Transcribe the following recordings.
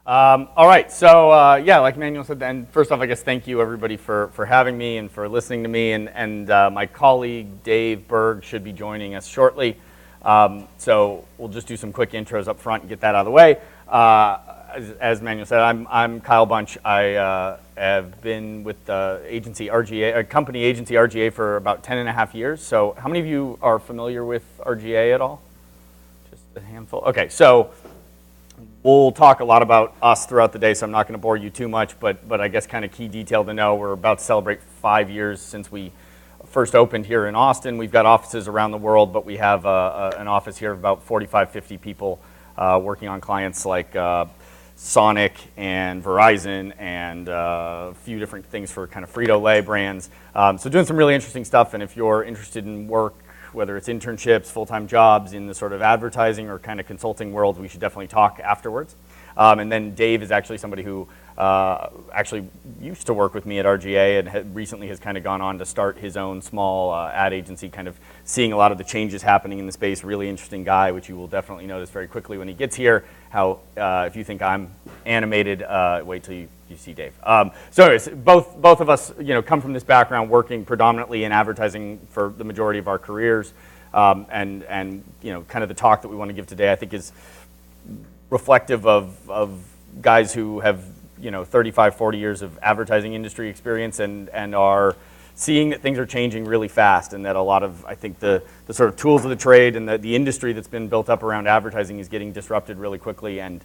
All right, so yeah, like Manuel said, and first off, I guess thank you everybody for having me and for listening to me, and my colleague Dave Berg should be joining us shortly. So we'll just do some quick intros up front and get that out of the way. As Manuel said, I'm Kyle Bunch. I have been with the agency RGA, company agency RGA for about 10 and a half years. So how many of you are familiar with RGA at all? Just a handful. Okay, so we'll talk a lot about us throughout the day, so I'm not going to bore you too much, but I guess kind of key detail to know, we're about to celebrate 5 years since we first opened here in Austin. We've got offices around the world, but we have an office here of about 45, 50 people working on clients like Sonic and Verizon and a few different things for kind of Frito-Lay brands. So doing some really interesting stuff, and if you're interested in work, whether it's internships, full-time jobs in the sort of advertising or kind of consulting world, we should definitely talk afterwards. And then Dave is actually somebody who actually used to work with me at RGA and recently has kind of gone on to start his own small ad agency, kind of seeing a lot of the changes happening in the space. Really interesting guy, which you will definitely notice very quickly when he gets here, how if you think I'm animated, wait till you see Dave. So anyways, both of us come from this background working predominantly in advertising for the majority of our careers. And kind of the talk that we want to give today, I think, is reflective of guys who have 35, 40 years of advertising industry experience and are seeing that things are changing really fast, and that a lot of, I think, the sort of tools of the trade and the industry that's been built up around advertising is getting disrupted really quickly. And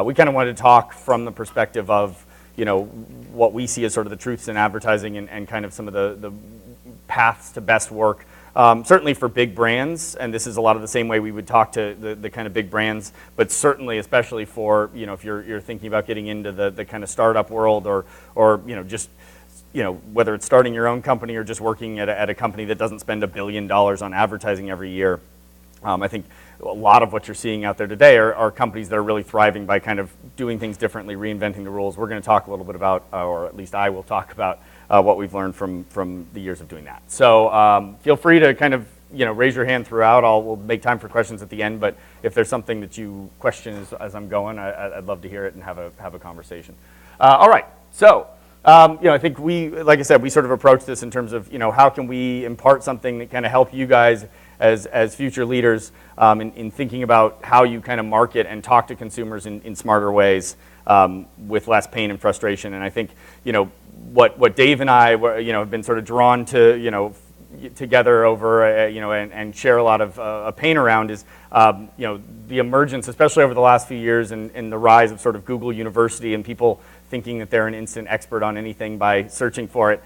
we kind of wanted to talk from the perspective of what we see as sort of the truths in advertising and kind of some of the paths to best work. Certainly for big brands, and this is a lot of the same way we would talk to the kind of big brands, but certainly especially for, if you're thinking about getting into the kind of startup world or just, whether it's starting your own company or just working at a company that doesn't spend $1 billion on advertising every year. I think a lot of what you're seeing out there today are companies that are really thriving by kind of doing things differently, reinventing the rules. We're going to talk a little bit about, or at least I will talk about, what we've learned from the years of doing that. So feel free to kind of raise your hand throughout. We'll make time for questions at the end, but if there's something that you question as I'm going, I'd love to hear it and have a conversation. All right, so I think like I said, we sort of approach this in terms of how can we impart something that kind of help you guys as future leaders in thinking about how you kind of market and talk to consumers in smarter ways with less pain and frustration. And I think what Dave and I have been sort of drawn to together over and share a lot of pain around is the emergence, especially over the last few years, and the rise of sort of Google University and people thinking that they're an instant expert on anything by searching for it,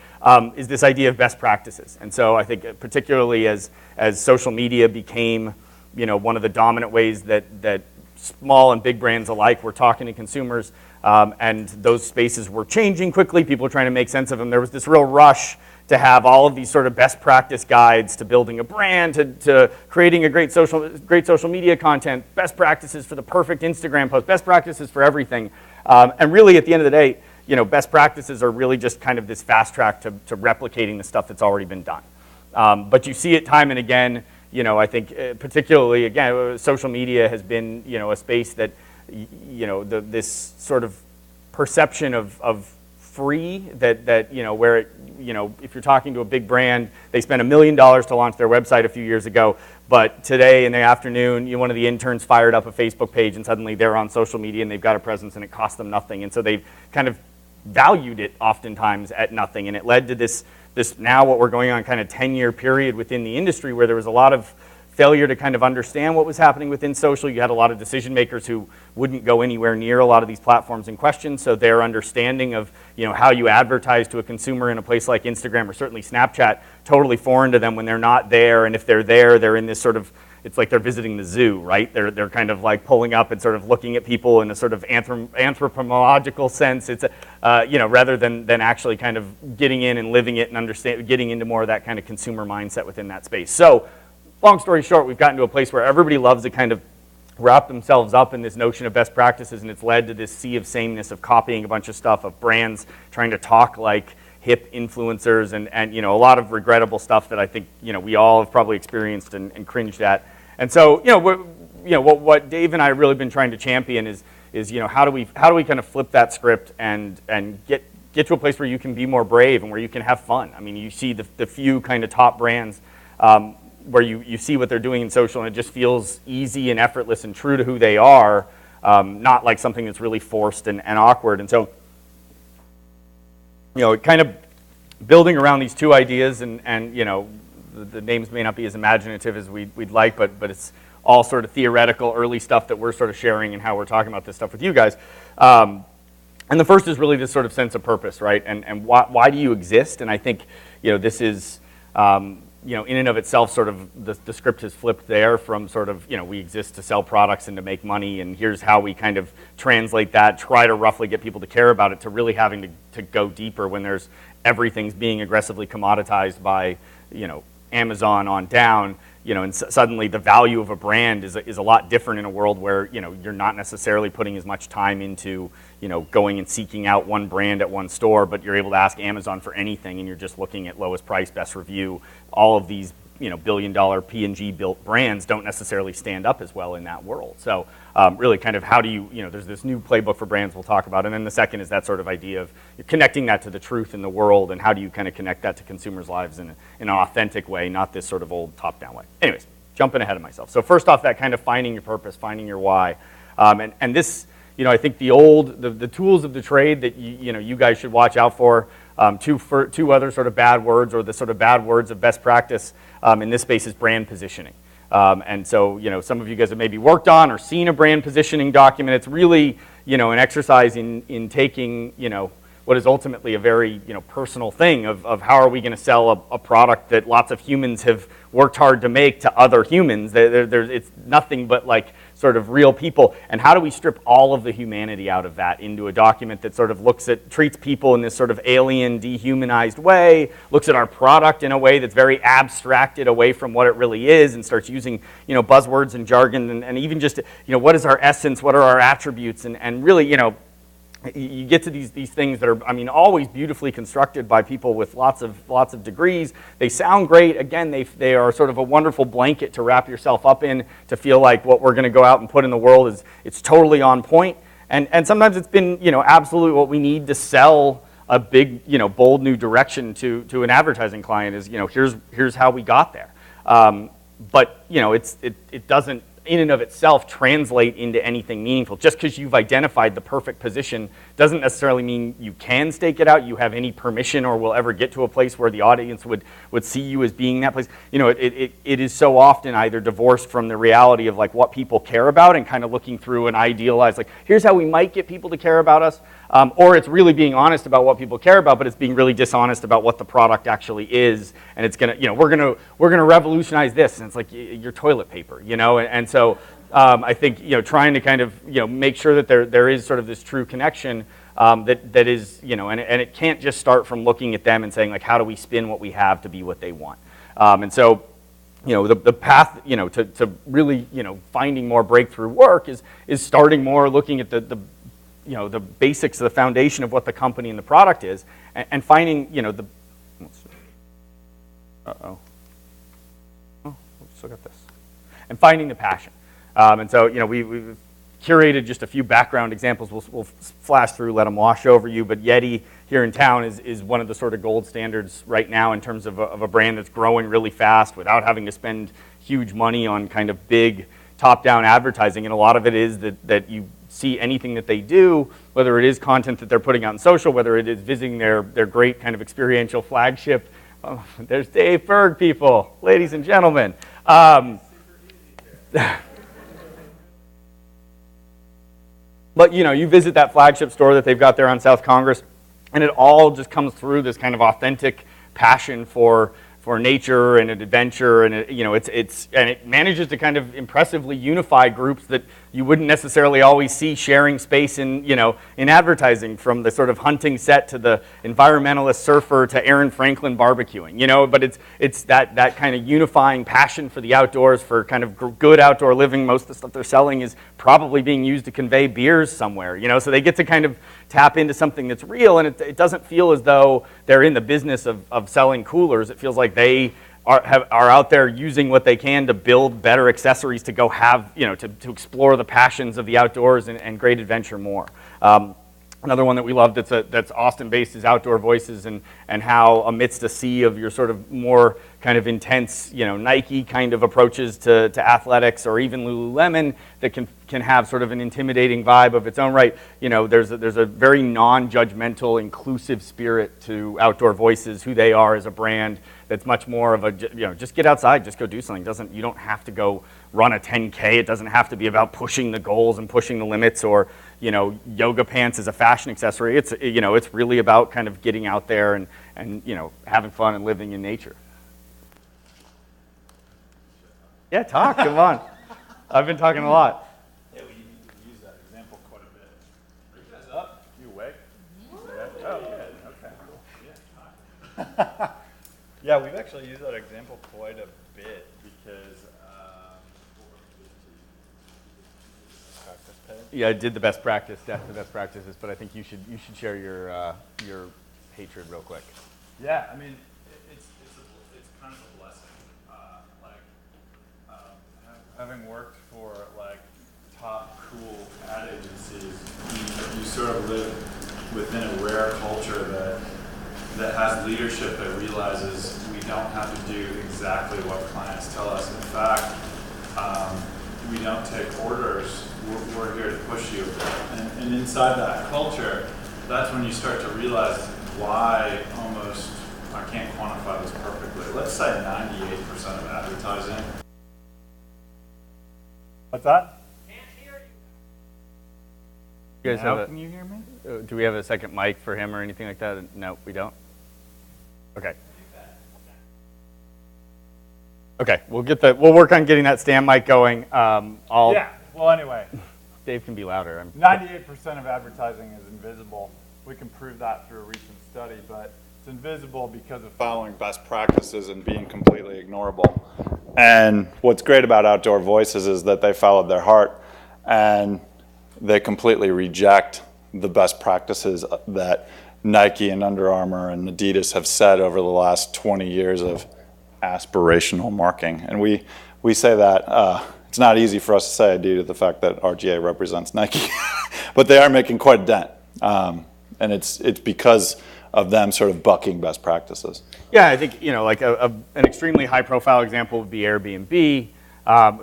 is this idea of best practices. And so I think particularly as social media became one of the dominant ways that small and big brands alike were talking to consumers, and those spaces were changing quickly, people were trying to make sense of them. There was this real rush to have all of these sort of best practice guides to building a brand, to creating a great social media content, best practices for the perfect Instagram post, best practices for everything. And really, at the end of the day, best practices are really just kind of this fast track to replicating the stuff that's already been done. But you see it time and again. I think particularly, again, social media has been, a space that, this sort of perception of free that where it, if you're talking to a big brand, they spent $1 million to launch their website a few years ago, but today in the afternoon, one of the interns fired up a Facebook page and suddenly they're on social media and they've got a presence and it cost them nothing. And so they've kind of valued it oftentimes at nothing, and it led to this now what we're going on kind of 10-year period within the industry where there was a lot of failure to kind of understand what was happening within social. You had a lot of decision makers who wouldn't go anywhere near a lot of these platforms in question, so their understanding of how you advertise to a consumer in a place like Instagram or certainly Snapchat, totally foreign to them when they're not there, and if they're there, they're in this sort of, it's like they're visiting the zoo, right? They're kind of like pulling up and sort of looking at people in a sort of anthropological sense. It's rather than actually kind of getting in and living it and getting into more of that kind of consumer mindset within that space. So, long story short, we've gotten to a place where everybody loves to kind of wrap themselves up in this notion of best practices, and it's led to this sea of sameness of copying a bunch of stuff, of brands trying to talk like hip influencers, and a lot of regrettable stuff that I think we all have probably experienced and cringed at. And so what Dave and I have really been trying to champion is is, how do we kind of flip that script and get to a place where you can be more brave and where you can have fun. I mean, you see the few kind of top brands where you see what they're doing in social, and it just feels easy and effortless and true to who they are, not like something that's really forced and awkward. And so, kind of building around these two ideas, and the names may not be as imaginative as we'd like, but it's all sort of theoretical, early stuff that we're sort of sharing and how we're talking about this stuff with you guys. And the first is really this sort of sense of purpose, right? And why do you exist? And I think, this is, in and of itself, sort of the script has flipped there from sort of, we exist to sell products and to make money, and here's how we kind of translate that, try to roughly get people to care about it, to really having to go deeper when there's everything's being aggressively commoditized by, Amazon on down, and suddenly the value of a brand is a lot different in a world where, you're not necessarily putting as much time into, going and seeking out one brand at one store, but you're able to ask Amazon for anything, and you're just looking at lowest price, best review. All of these, billion-dollar P&G built brands don't necessarily stand up as well in that world. So really kind of how do you, there's this new playbook for brands we'll talk about, and then the second is that sort of idea of connecting that to the truth in the world, and how do you kind of connect that to consumers' lives in an authentic way, not this sort of old top-down way. Anyways, jumping ahead of myself. So first off, that kind of finding your purpose, finding your why, and this, I think the tools of the trade that you guys should watch out for. Two other sort of bad words, or the sort of bad words of best practice in this space, is brand positioning. And so, some of you guys have maybe worked on or seen a brand positioning document. It's really, an exercise in taking, what is ultimately a very, personal thing of how are we going to sell a product that lots of humans have worked hard to make to other humans. It's nothing but like sort of real people, and how do we strip all of the humanity out of that into a document that sort of treats people in this sort of alien, dehumanized way, looks at our product in a way that's very abstracted away from what it really is, and starts using, buzzwords and jargon, and even just, what is our essence, what are our attributes, and really, you get to these things that are, always beautifully constructed by people with lots of degrees. They sound great. Again, they are sort of a wonderful blanket to wrap yourself up in, to feel like what we're going to go out and put in the world it's totally on point. And sometimes it's been, absolutely what we need to sell a big, bold new direction to an advertising client is, here's how we got there. But it doesn't in and of itself translate into anything meaningful. Just because you've identified the perfect position doesn't necessarily mean you can stake it out, you have any permission, or will ever get to a place where the audience would see you as being that place. It is so often either divorced from the reality of like what people care about and kind of looking through an idealized, like, here's how we might get people to care about us, or it's really being honest about what people care about, but it's being really dishonest about what the product actually is, and it's gonna, we're gonna revolutionize this, and it's like your toilet paper, and so I think trying to kind of make sure that there is sort of this true connection that is and it can't just start from looking at them and saying like, how do we spin what we have to be what they want, and so the path to really finding more breakthrough work is starting more looking at the basics, the foundation of what the company and the product is, and finding the oh, still got this, and finding the passion. And so, we've curated just a few background examples. We'll flash through, let them wash over you. But Yeti here in town is one of the sort of gold standards right now in terms of a brand that's growing really fast without having to spend huge money on kind of big top-down advertising. And a lot of it is that you see anything that they do, whether it is content that they're putting out on social, whether it is visiting their great kind of experiential flagship. Oh, there's Dave Berg, people, ladies and gentlemen. But you visit that flagship store that they've got there on South Congress, and it all just comes through this kind of authentic passion for nature and adventure, and it manages to kind of impressively unify groups that you wouldn't necessarily always see sharing space in advertising, from the sort of hunting set to the environmentalist surfer to Aaron Franklin barbecuing, but it's that kind of unifying passion for the outdoors, for kind of good outdoor living. Most of the stuff they're selling is probably being used to convey beers somewhere, so they get to kind of tap into something that's real, and it doesn't feel as though they're in the business of selling coolers. It feels like they are out there using what they can to build better accessories to go have, to explore the passions of the outdoors and great adventure more. Another one that we love that's Austin-based is Outdoor Voices, and how amidst a sea of your sort of more kind of intense, Nike kind of approaches to athletics, or even Lululemon that can have sort of an intimidating vibe of its own right. There's a very non-judgmental, inclusive spirit to Outdoor Voices, who they are as a brand. That's much more of a, just get outside, just go do something. You don't have to go run a 10K. It doesn't have to be about pushing the goals and pushing the limits, or yoga pants as a fashion accessory. It's it's really about kind of getting out there and having fun and living in nature. Yeah, talk. Come on. I've been talking a lot. Yeah, we use that example quite a bit. Are you guys up? You awake? Oh, good. Okay, cool. Yeah. Yeah, we've actually used that example quite a bit because practice page. Yeah, I did the best practice, the best practices, but I think you should share your hatred real quick. Yeah, I mean, it's kind of a blessing. Having worked for top cool ad agencies, you sort of live within a rare culture that has leadership that realizes we don't have to do exactly what clients tell us. In fact, we don't take orders. We're here to push you a bit. And inside that culture, that's when you start to realize why almost, I can't quantify this perfectly, let's say 98% of advertising. What's that? You guys Now can you hear me? Do we have a second mic for him or anything like that? No, we don't? Okay. Okay, we'll work on getting that stand mic going. Yeah, well anyway. Dave can be louder. 98% of advertising is invisible. We can prove that through a recent study, but it's invisible because of following best practices and being completely ignorable. And what's great about Outdoor Voices is that they followed their heart and they completely reject the best practices that Nike and Under Armour and Adidas have set over the last 20 years of aspirational marketing. And we say that it's not easy for us to say due to the fact that RGA represents Nike, but they are making quite a dent. And it's because of them sort of bucking best practices. Yeah, I think, an extremely high-profile example would be Airbnb,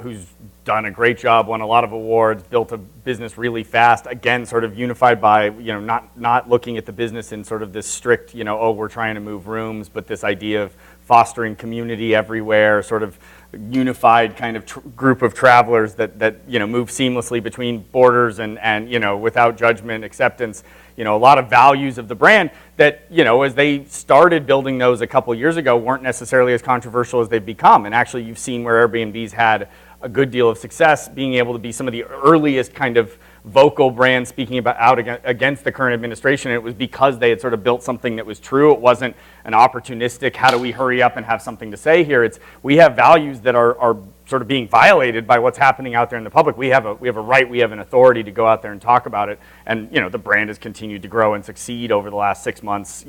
who's done a great job, won a lot of awards, built a business really fast, again, sort of unified by, not looking at the business in sort of this strict, we're trying to move rooms, but this idea of fostering community everywhere, sort of unified kind of group of travelers that move seamlessly between borders and without judgment, acceptance, a lot of values of the brand that, as they started building those a couple years ago, weren't necessarily as controversial as they've become. And actually, you've seen where Airbnb's had a good deal of success being able to be some of the earliest kind of vocal brands speaking about out against the current administration. And it was because they had sort of built something that was true. It wasn't an opportunistic, how do we hurry up and have something to say here? We have values that are sort of being violated by what's happening out there in the public. We have a right, we have an authority to go out there and talk about it. And the brand has continued to grow and succeed over the last 6 months,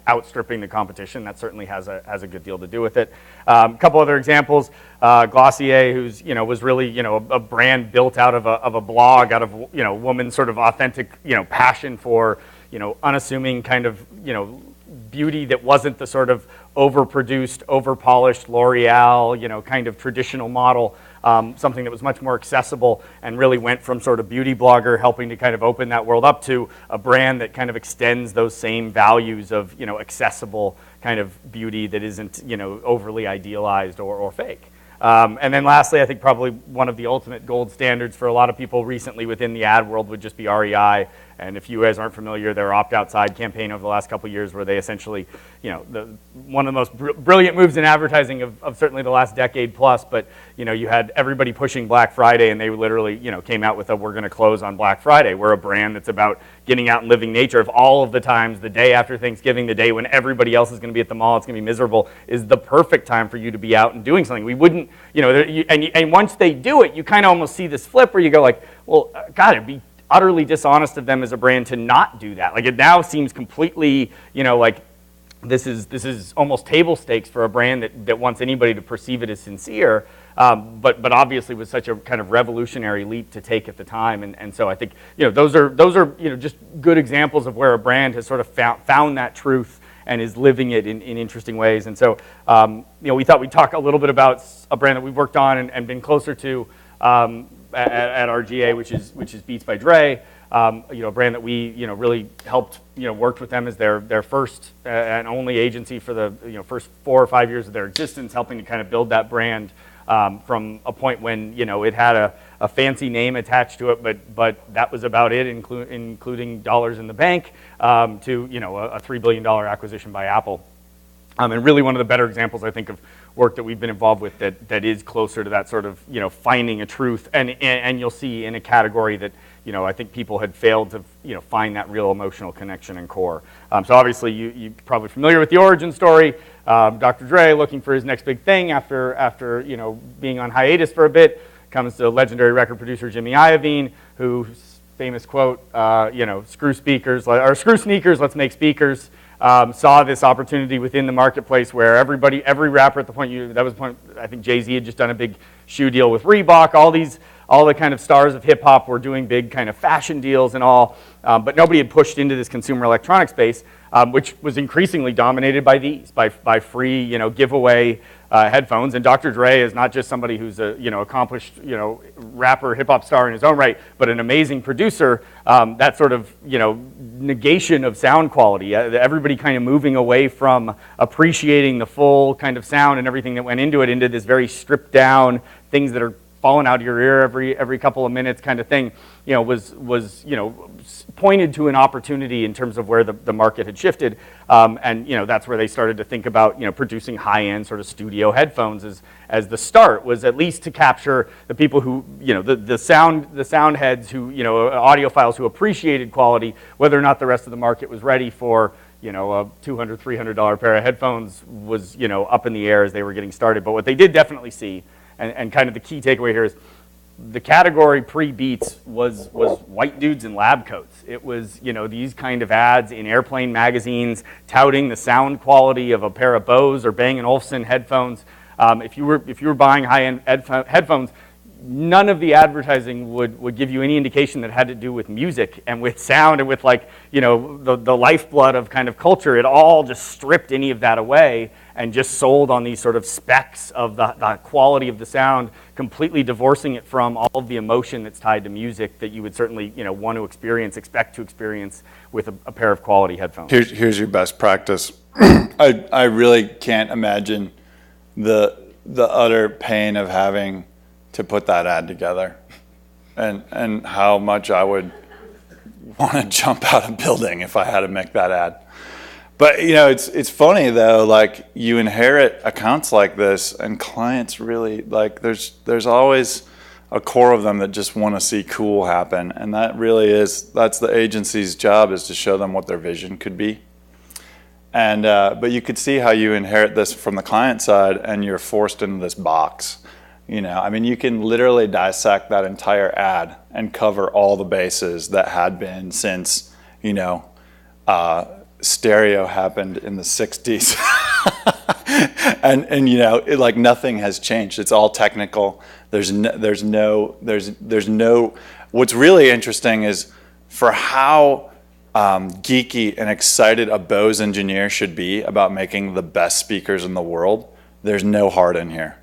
outstripping the competition. That certainly has a good deal to do with it. A couple other examples, Glossier, who's was really a brand built out of a blog, out of woman's sort of authentic passion for unassuming kind of beauty that wasn't the sort of overproduced, overpolished L'Oreal, kind of traditional model, something that was much more accessible and really went from sort of beauty blogger helping to kind of open that world up to a brand that kind of extends those same values of, accessible kind of beauty that isn't, overly idealized or fake. And then lastly, I think probably one of the ultimate gold standards for a lot of people recently within the ad world would just be REI. And if you guys aren't familiar, their Opt Outside campaign over the last couple of years where they essentially, one of the most brilliant moves in advertising of certainly the last decade plus, but, you had everybody pushing Black Friday and they literally, came out with we're going to close on Black Friday. We're a brand that's about getting out and living nature. Of all of the times, the day after Thanksgiving, the day when everybody else is going to be at the mall, it's going to be miserable, is the perfect time for you to be out and doing something. We wouldn't, and once they do it, you kind of almost see this flip where you go like, well, God, it'd be utterly dishonest of them as a brand to not do that. Like it now seems completely, this is almost table stakes for a brand that wants anybody to perceive it as sincere, but obviously was such a kind of revolutionary leap to take at the time, and so I think those are just good examples of where a brand has sort of found that truth and is living it in interesting ways. And so we thought we'd talk a little bit about a brand that we've worked on and been closer to at RGA, which is Beats by Dre. A brand that we really helped worked with them as their first and only agency for the first 4 or 5 years of their existence, helping to kind of build that brand from a point when it had a fancy name attached to it, but that was about it, including dollars in the bank, to a $3 billion acquisition by Apple. And really one of the better examples, I think, of work that we've been involved with that is closer to that sort of finding a truth, and you'll see in a category that I think people had failed to find that real emotional connection and core. So obviously you're probably familiar with the origin story. Dr. Dre, looking for his next big thing after being on hiatus for a bit, comes to legendary record producer Jimmy Iovine, whose famous quote, screw sneakers, let's make speakers. Saw this opportunity within the marketplace where every rapper at the point, that was the point, I think Jay-Z had just done a big shoe deal with Reebok, all the kind of stars of hip hop were doing big kind of fashion deals and all, but nobody had pushed into this consumer electronics space, which was increasingly dominated by free, giveaway headphones. And Dr. Dre is not just somebody who's a accomplished rapper, hip hop star in his own right, but an amazing producer. That sort of negation of sound quality, everybody kind of moving away from appreciating the full kind of sound and everything that went into it, into this very stripped down things that are falling out of your ear every couple of minutes kind of thing, was pointed to an opportunity in terms of where the market had shifted, and that's where they started to think about producing high-end sort of studio headphones as the start, was at least to capture the people who the sound heads who audiophiles who appreciated quality, whether or not the rest of the market was ready for a $200, $300 pair of headphones was up in the air as they were getting started. But what they did definitely see, and kind of the key takeaway here, is the category pre-Beats was white dudes in lab coats. It was these kind of ads in airplane magazines touting the sound quality of a pair of Bose or Bang & Olufsen headphones. If you were buying high-end headphones, none of the advertising would give you any indication that had to do with music and with sound and with the lifeblood of kind of culture. It all just stripped any of that away and just sold on these sort of specs of the quality of the sound, completely divorcing it from all of the emotion that's tied to music that you would certainly want to expect to experience with a pair of quality headphones. Here's your best practice. I really can't imagine the utter pain of having to put that ad together, and how much I would want to jump out of a building if I had to make that ad. But it's funny though, like you inherit accounts like this, and clients really there's always a core of them that just want to see cool happen, and that's the agency's job, is to show them what their vision could be. And but you could see how you inherit this from the client side, and you're forced into this box. You can literally dissect that entire ad and cover all the bases that had been since stereo happened in the 60s. and nothing has changed. It's all technical. There's no what's really interesting is for how geeky and excited a Bose engineer should be about making the best speakers in the world. There's no heart in here.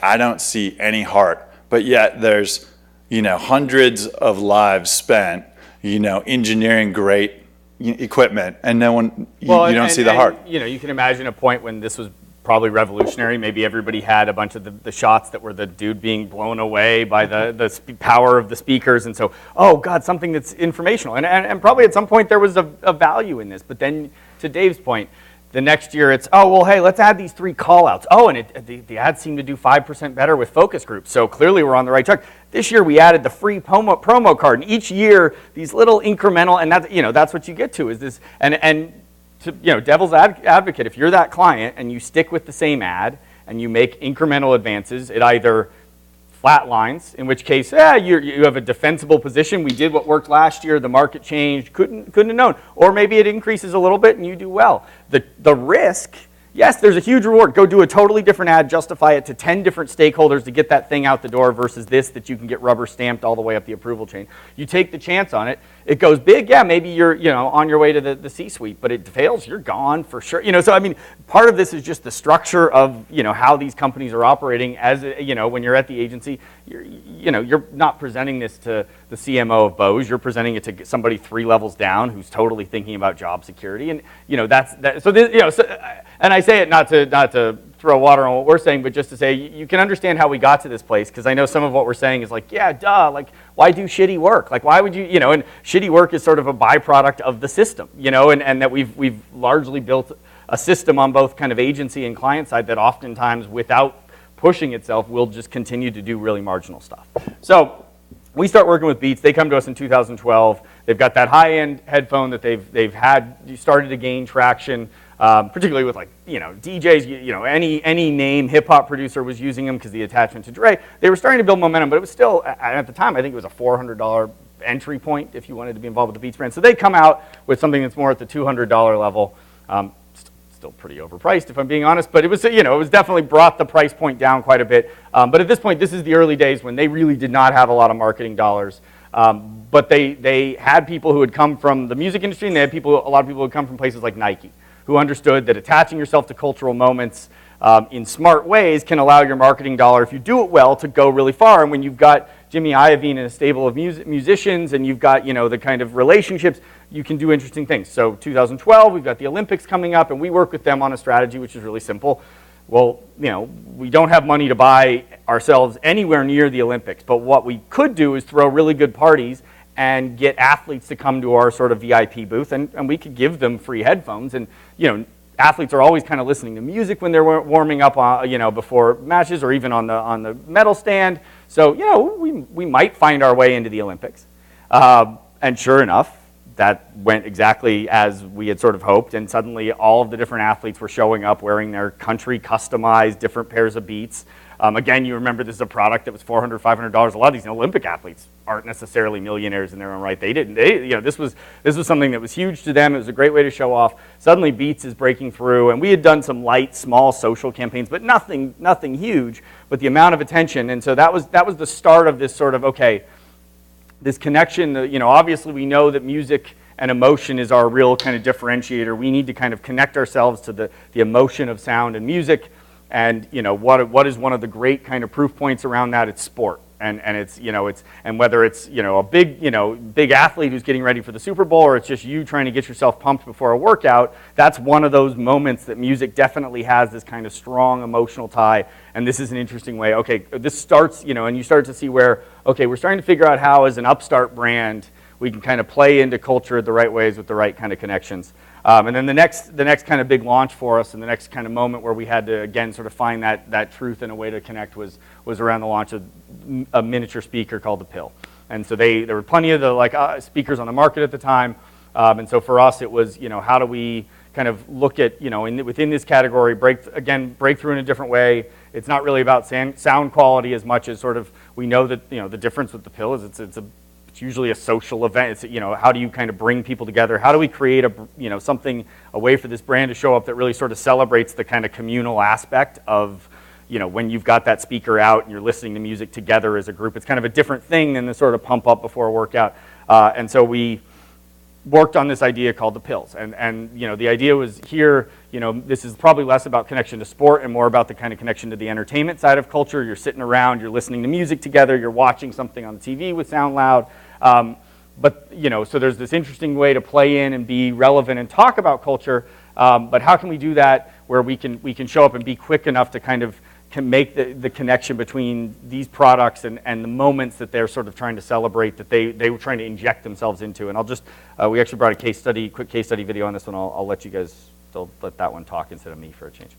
I don't see any heart, but yet there's hundreds of lives spent engineering great equipment, and no one, you don't see the heart. You can imagine a point when this was probably revolutionary. Maybe everybody had a bunch of the shots that were the dude being blown away by the power of the speakers, and so, oh God, something that's informational. And probably at some point there was a value in this, but then to Dave's point, the next year it's, oh, well, hey, let's add these 3 call-outs. Oh, and the ads seem to do 5% better with focus groups, so clearly we're on the right track. This year we added the free promo card, and each year these little incremental, and that's what you get to, is this, and to, devil's advocate, if you're that client and you stick with the same ad and you make incremental advances, it either flatlines, in which case, you have a defensible position. We did what worked last year. The market changed. Couldn't have known. Or maybe it increases a little bit and you do well. The risk, yes, there's a huge reward. Go do a totally different ad, justify it to 10 different stakeholders to get that thing out the door versus this that you can get rubber stamped all the way up the approval chain. You take the chance on it. It goes big, yeah, maybe you're on your way to the C-suite, but it fails, you're gone for sure. So I mean, part of this is just the structure of how these companies are operating. As when you're at the agency, you're not presenting this to the CMO of Bose. You're presenting it to somebody 3 levels down who's totally thinking about job security, and that's that. So this, and I say it not to throw water on what we're saying, but just to say you can understand how we got to this place, because I know some of what we're saying is like, yeah, duh, like why do shitty work? Like why would you, and shitty work is sort of a byproduct of the system, and that we've largely built a system on both kind of agency and client side that oftentimes without pushing itself will just continue to do really marginal stuff. So we start working with Beats. They come to us in 2012. They've got that high-end headphone that they've had started to gain traction. Particularly with DJs, any name hip hop producer was using them because the attachment to Dre. They were starting to build momentum, but it was still, at the time, I think it was a $400 entry point if you wanted to be involved with the Beats brand. So they come out with something that's more at the $200 level. Still pretty overpriced if I'm being honest, but it was, it was definitely brought the price point down quite a bit. But at this point, this is the early days when they really did not have a lot of marketing dollars. But they had people who had come from the music industry, and they had a lot of people who had come from places like Nike, who understood that attaching yourself to cultural moments in smart ways can allow your marketing dollar, if you do it well, to go really far. And when you've got Jimmy Iovine and a stable of musicians, and you've got the kind of relationships, you can do interesting things. So 2012, we've got the Olympics coming up, and we work with them on a strategy which is really simple. Well, we don't have money to buy ourselves anywhere near the Olympics, but what we could do is throw really good parties and get athletes to come to our sort of VIP booth, and we could give them free headphones. And athletes are always kind of listening to music when they're warming up, before matches or even on the medal stand. So we might find our way into the Olympics. And sure enough, that went exactly as we had sort of hoped, and suddenly all of the different athletes were showing up wearing their country customized different pairs of Beats. Again, you remember this is a product that was $400, $500. A lot of these Olympic athletes aren't necessarily millionaires in their own right. This was something that was huge to them. It was a great way to show off. Suddenly Beats is breaking through, and we had done some light, small social campaigns, but nothing huge, but the amount of attention. And so that was the start of this sort of, okay, this connection. Obviously we know that music and emotion is our real kind of differentiator. We need to kind of connect ourselves to the emotion of sound and music. And what is one of the great kind of proof points around that? It's sport, and it's and whether it's a big athlete who's getting ready for the Super Bowl, or it's just you trying to get yourself pumped before a workout. That's one of those moments that music definitely has this kind of strong emotional tie. And this is an interesting way. Okay, this starts and you start to see where we're starting to figure out how, as an upstart brand, we can kind of play into culture the right ways with the right kind of connections. And then the next kind of big launch for us, and the next kind of moment where we had to again sort of find that truth and a way to connect was around the launch of a miniature speaker called the Pill. And so there were plenty of the speakers on the market at the time, and so for us it was how do we kind of look at within this category break through in a different way. It's not really about sound quality as much as sort of we know that the difference with the Pill is it's usually a social event. It's how do you kind of bring people together? How do we create a way for this brand to show up that really sort of celebrates the kind of communal aspect of when you've got that speaker out and you're listening to music together as a group. It's kind of a different thing than the sort of pump up before a workout. And so we worked on this idea called the Pills, and the idea was here. This is probably less about connection to sport and more about the kind of connection to the entertainment side of culture. You're sitting around, you're listening to music together, you're watching something on the TV with sound loud. But so there's this interesting way to play in and be relevant and talk about culture. But how can we do that where we can show up and be quick enough to kind of can make the connection between these products and the moments that they're sort of trying to celebrate, that they were trying to inject themselves into. And I'll just, we actually brought a quick case study video on this one. I'll let you guys, let that one talk instead of me for a change.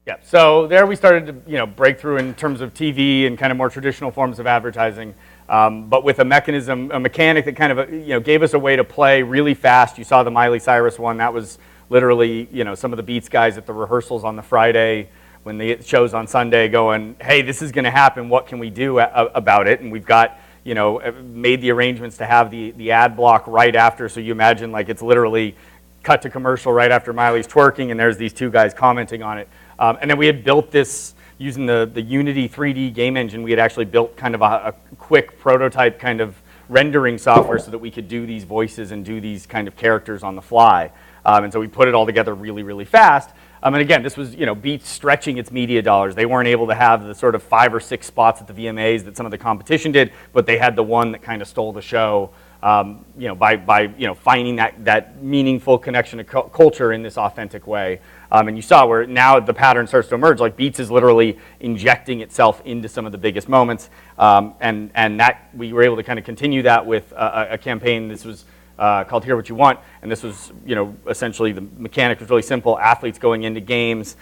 Yeah, so there we started to break through in terms of TV and kind of more traditional forms of advertising, but with a mechanic that kind of gave us a way to play really fast. You saw the Miley Cyrus one. That was literally some of the Beats guys at the rehearsals on the Friday when the show's on Sunday going, hey, this is going to happen, what can we do about it? And we've got, you know, made the arrangements to have the ad block right after, so you imagine like it's literally cut to commercial right after Miley's twerking, and there's these two guys commenting on it. And then we had built this using the Unity 3D game engine. We had actually built kind of a quick prototype kind of rendering software so that we could do these voices and do these kind of characters on the fly. And so we put it all together really, really fast. And again, this was, you know, Beats stretching its media dollars. They weren't able to have the sort of 5 or 6 spots at the VMAs that some of the competition did, but they had the one that kind of stole the show, you know, by you know, finding that meaningful connection to culture in this authentic way. And you saw where now the pattern starts to emerge, like Beats is literally injecting itself into some of the biggest moments. And that we were able to kind of continue that with a campaign. This was called Hear What You Want, and this was, you know, essentially the mechanic was really simple. Athletes going into games,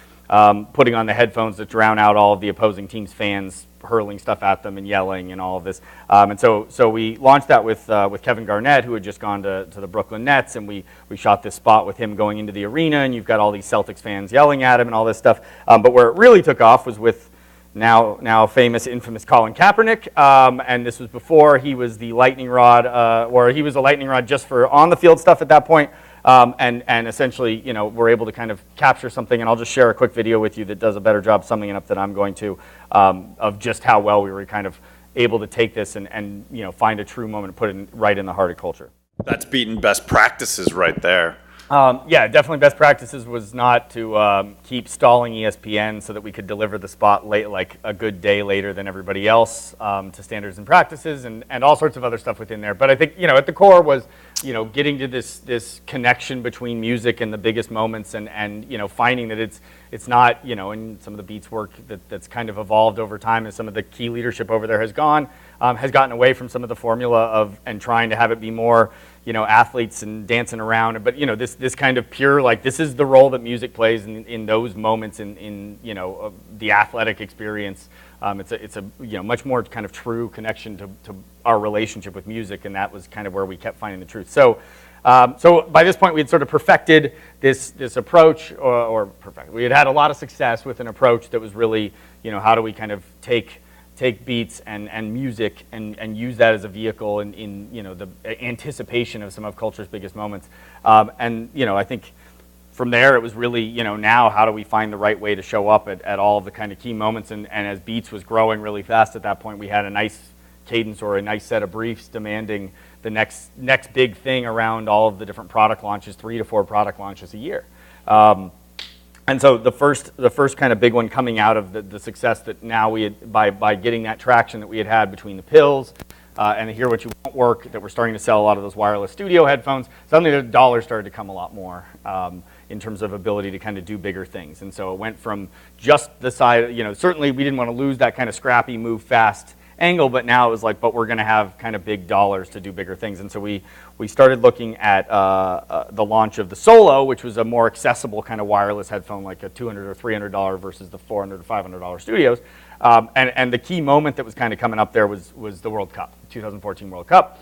putting on the headphones that drown out all of the opposing team's fans hurling stuff at them and yelling and all of this. And so we launched that with Kevin Garnett, who had just gone to the Brooklyn Nets, and we shot this spot with him going into the arena, and you've got all these Celtics fans yelling at him and all this stuff. But where it really took off was with now famous, infamous Colin Kaepernick, and this was before he was the lightning rod, or he was a lightning rod just for on the field stuff at that point, and essentially, you know, we're able to kind of capture something, and I'll just share a quick video with you that does a better job summing it up than I'm going to, of just how well we were kind of able to take this and you know, find a true moment and put it right in the heart of culture. That's beating best practices right there. Yeah, definitely best practices was not to keep stalling ESPN so that we could deliver the spot late, like a good day later than everybody else, to standards and practices and all sorts of other stuff within there. But I think, you know, at the core was, you know, getting to this connection between music and the biggest moments, and you know, finding that it's not, you know, in some of the Beats work that's kind of evolved over time, and some of the key leadership over there has gotten away from some of the formula of, and trying to have it be more, you know, athletes and dancing around, but you know, this kind of pure, like, this is the role that music plays in those moments in you know, the athletic experience. It's a you know, much more kind of true connection to our relationship with music, and that was kind of where we kept finding the truth. So by this point we had sort of perfected this approach, we had a lot of success with an approach that was really, you know, how do we kind of take beats and music and use that as a vehicle in you know, the anticipation of some of culture's biggest moments. And you know, I think from there it was really, you know, now how do we find the right way to show up at all of the kind of key moments, and as Beats was growing really fast at that point, we had a nice cadence or a nice set of briefs demanding the next big thing around all of the different product launches, 3 to 4 product launches a year. And so the first kind of big one coming out of the success that now we had, by getting that traction that we had between the pills and the Hear What You Want work, that we're starting to sell a lot of those wireless studio headphones, suddenly the dollars started to come a lot more in terms of ability to kind of do bigger things. And so it went from just the side, you know, certainly we didn't want to lose that kind of scrappy, move fast angle, but now it was like, but we're going to have kind of big dollars to do bigger things. And so we started looking at the launch of the Solo, which was a more accessible kind of wireless headphone, like a $200 or $300 versus the $400 or $500 studios. And the key moment that was kind of coming up there was the World Cup, 2014 World Cup.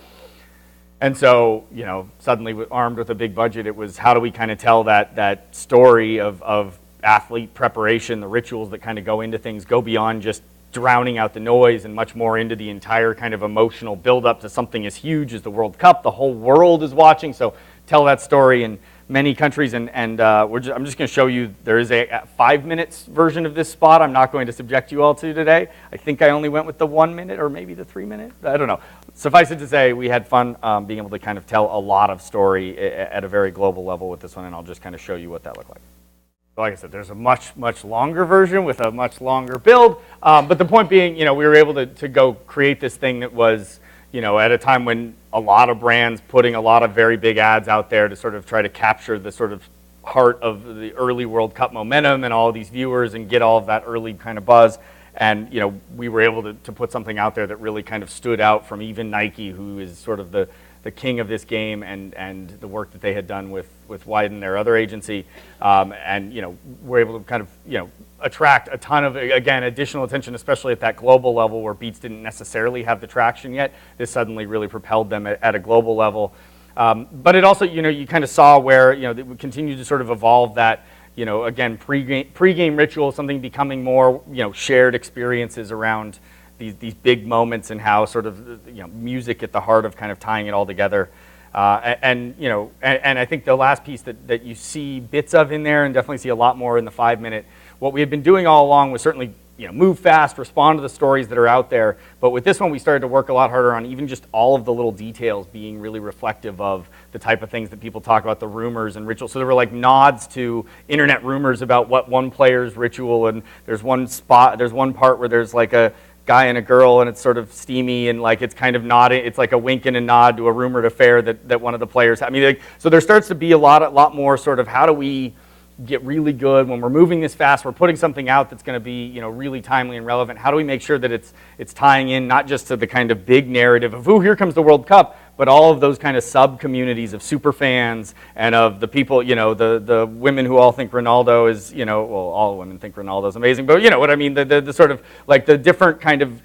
And so, you know, suddenly armed with a big budget, it was how do we kind of tell that story of athlete preparation, the rituals that kind of go into things, go beyond just drowning out the noise and much more into the entire kind of emotional buildup to something as huge as the World Cup. The whole world is watching, so tell that story in many countries. And I'm just going to show you, there is a 5 minutes version of this spot I'm not going to subject you all to today. I think I only went with the 1 minute or maybe the 3 minute. I don't know. Suffice it to say, we had fun being able to kind of tell a lot of story at a very global level with this one, and I'll just kind of show you what that looked like. Like I said, there's a much longer version with a much longer build, but the point being, you know, we were able to go create this thing that was, you know, at a time when a lot of brands putting a lot of very big ads out there to sort of try to capture the sort of heart of the early World Cup momentum and all of these viewers and get all of that early kind of buzz. And, you know, we were able to put something out there that really kind of stood out from even Nike, who is sort of the king of this game, and the work that they had done with Wyden, their other agency. And, you know, we're able to kind of, you know, attract a ton of, again, additional attention, especially at that global level where Beats didn't necessarily have the traction yet. This suddenly really propelled them at a global level. But it also, you know, you kind of saw where, you know, we continued to sort of evolve that again, pre-game ritual, something becoming more, shared experiences around these big moments, and how sort of, music at the heart of kind of tying it all together. And I think the last piece that you see bits of in there, and definitely see a lot more in the 5-minute, what we had been doing all along was certainly, move fast, respond to the stories that are out there. But with this one, we started to work a lot harder on even just all of the little details being really reflective of the type of things that people talk about, the rumors and rituals. So there were like nods to internet rumors about what one player's ritual, and there's one part where there's like a guy and a girl, and it's sort of steamy, and like it's kind of nodding, it's like a wink and a nod to a rumored affair that one of the players had. I mean, so there starts to be a lot more sort of, how do we get really good when we're moving this fast, we're putting something out that's going to be, really timely and relevant. How do we make sure that it's tying in not just to the kind of big narrative of, ooh, here comes the World Cup, but all of those kind of sub-communities of super fans and of the people, the women who all think Ronaldo is, well, all women think Ronaldo's amazing, but you know what I mean, the sort of, like the different kind of,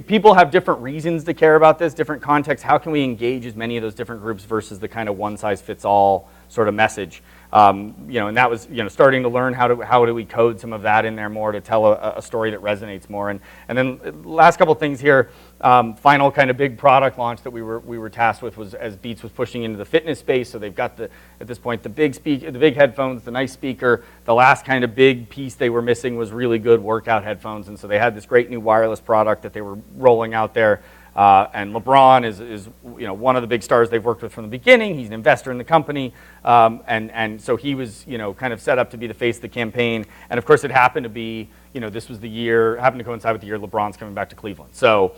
people have different reasons to care about this, different contexts. How can we engage as many of those different groups versus the kind of one-size-fits-all sort of message? And that was, starting to learn how do we code some of that in there more to tell a story that resonates more. And then last couple things here, final kind of big product launch that we were tasked with was, as Beats was pushing into the fitness space. So they've got at this point the big headphones, the nice speaker. The last kind of big piece they were missing was really good workout headphones, and so they had this great new wireless product that they were rolling out there. And LeBron is one of the big stars they've worked with from the beginning. He's an investor in the company, and so he was kind of set up to be the face of the campaign. And of course, it happened to be this was happened to coincide with the year LeBron's coming back to Cleveland. So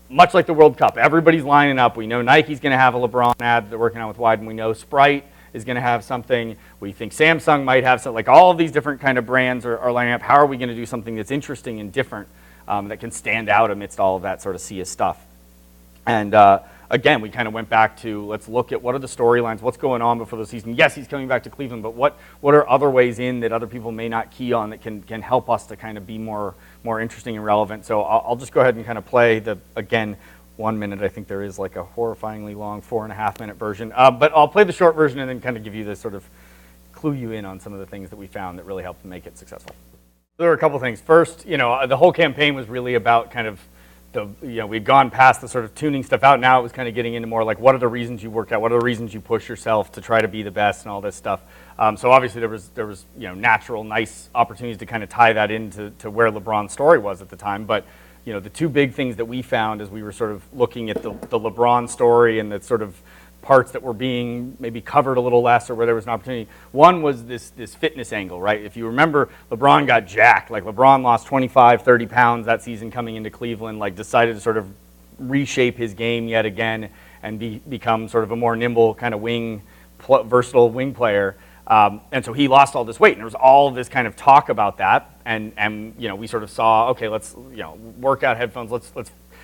much like the World Cup, everybody's lining up. We know Nike's going to have a LeBron ad that they're working on with Wyden. We know Sprite is going to have something. We think Samsung might have something. Like all of these different kind of brands are lining up. How are we going to do something that's interesting and different that can stand out amidst all of that sort of sea of stuff? And again, we kind of went back to, let's look at what are the storylines, what's going on before the season. Yes, he's coming back to Cleveland, but what are other ways in that other people may not key on that can help us to kind of be more interesting and relevant. So I'll just go ahead and kind of play again, 1 minute. I think there is like a horrifyingly long 4.5-minute version. But I'll play the short version and then kind of give you this sort of clue you in on some of the things that we found that really helped make it successful. There were a couple things. First, the whole campaign was really about kind of we'd gone past the sort of tuning stuff out. Now it was kind of getting into more like, what are the reasons you work out? What are the reasons you push yourself to try to be the best and all this stuff? So obviously there was natural, nice opportunities to kind of tie that into where LeBron's story was at the time. But the two big things that we found as we were sort of looking at the LeBron story and the sort of parts that were being maybe covered a little less, or where there was an opportunity. One was this fitness angle, right? If you remember, LeBron got jacked. Like LeBron lost 25, 30 pounds that season coming into Cleveland, like decided to sort of reshape his game yet again and become sort of a more nimble kind of versatile wing player. And so he lost all this weight, and there was all this kind of talk about that. And we sort of saw, okay, let's, workout headphones,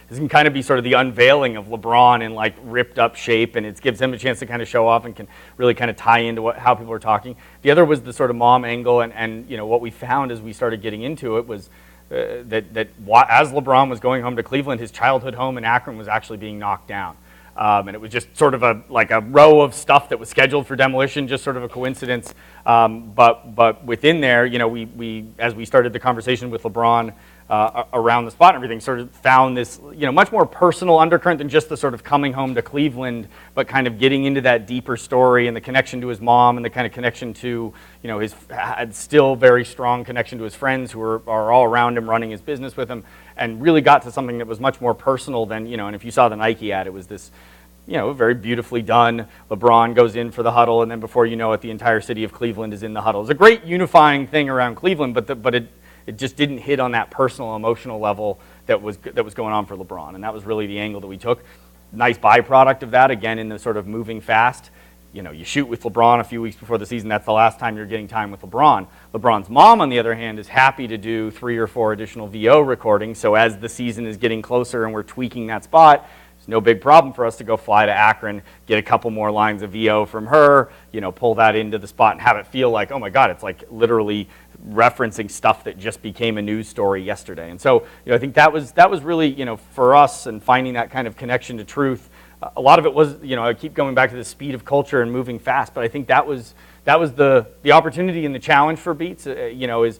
this can kind of be sort of the unveiling of LeBron in like ripped up shape, and it gives him a chance to kind of show off and can really kind of tie into how people are talking. The other was the sort of mom angle, and what we found as we started getting into it was that as LeBron was going home to Cleveland, his childhood home in Akron was actually being knocked down. And it was just sort of a row of stuff that was scheduled for demolition, just sort of a coincidence. But within there, we as we started the conversation with LeBron around the spot and everything, sort of found this, much more personal undercurrent than just the sort of coming home to Cleveland, but kind of getting into that deeper story and the connection to his mom and the kind of connection to, his still very strong connection to his friends who are all around him, running his business with him, and really got to something that was much more personal than, and if you saw the Nike ad, it was this, very beautifully done. LeBron goes in for the huddle, and then before you know it, the entire city of Cleveland is in the huddle. It's a great unifying thing around Cleveland, but it just didn't hit on that personal, emotional level that was going on for LeBron, and that was really the angle that we took. Nice byproduct of that, again, in the sort of moving fast. You shoot with LeBron a few weeks before the season, that's the last time you're getting time with LeBron. LeBron's mom, on the other hand, is happy to do 3 or 4 additional VO recordings, so as the season is getting closer and we're tweaking that spot, it's no big problem for us to go fly to Akron, get a couple more lines of VO from her, pull that into the spot and have it feel like, oh my God, it's like literally referencing stuff that just became a news story yesterday. And so, I think that was really, for us, and finding that kind of connection to truth. A lot of it was, I keep going back to the speed of culture and moving fast, but I think that was that was the opportunity and the challenge for Beats, you know, is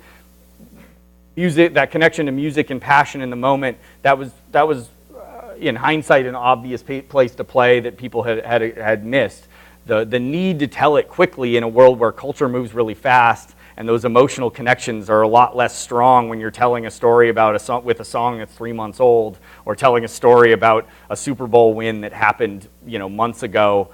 music, that connection to music and passion in the moment. That was in hindsight an obvious place to play that people had missed. The need to tell it quickly in a world where culture moves really fast, and those emotional connections are a lot less strong when you're telling a story about a song with a song that's 3 months old, or telling a story about a Super Bowl win that happened, you know, months ago,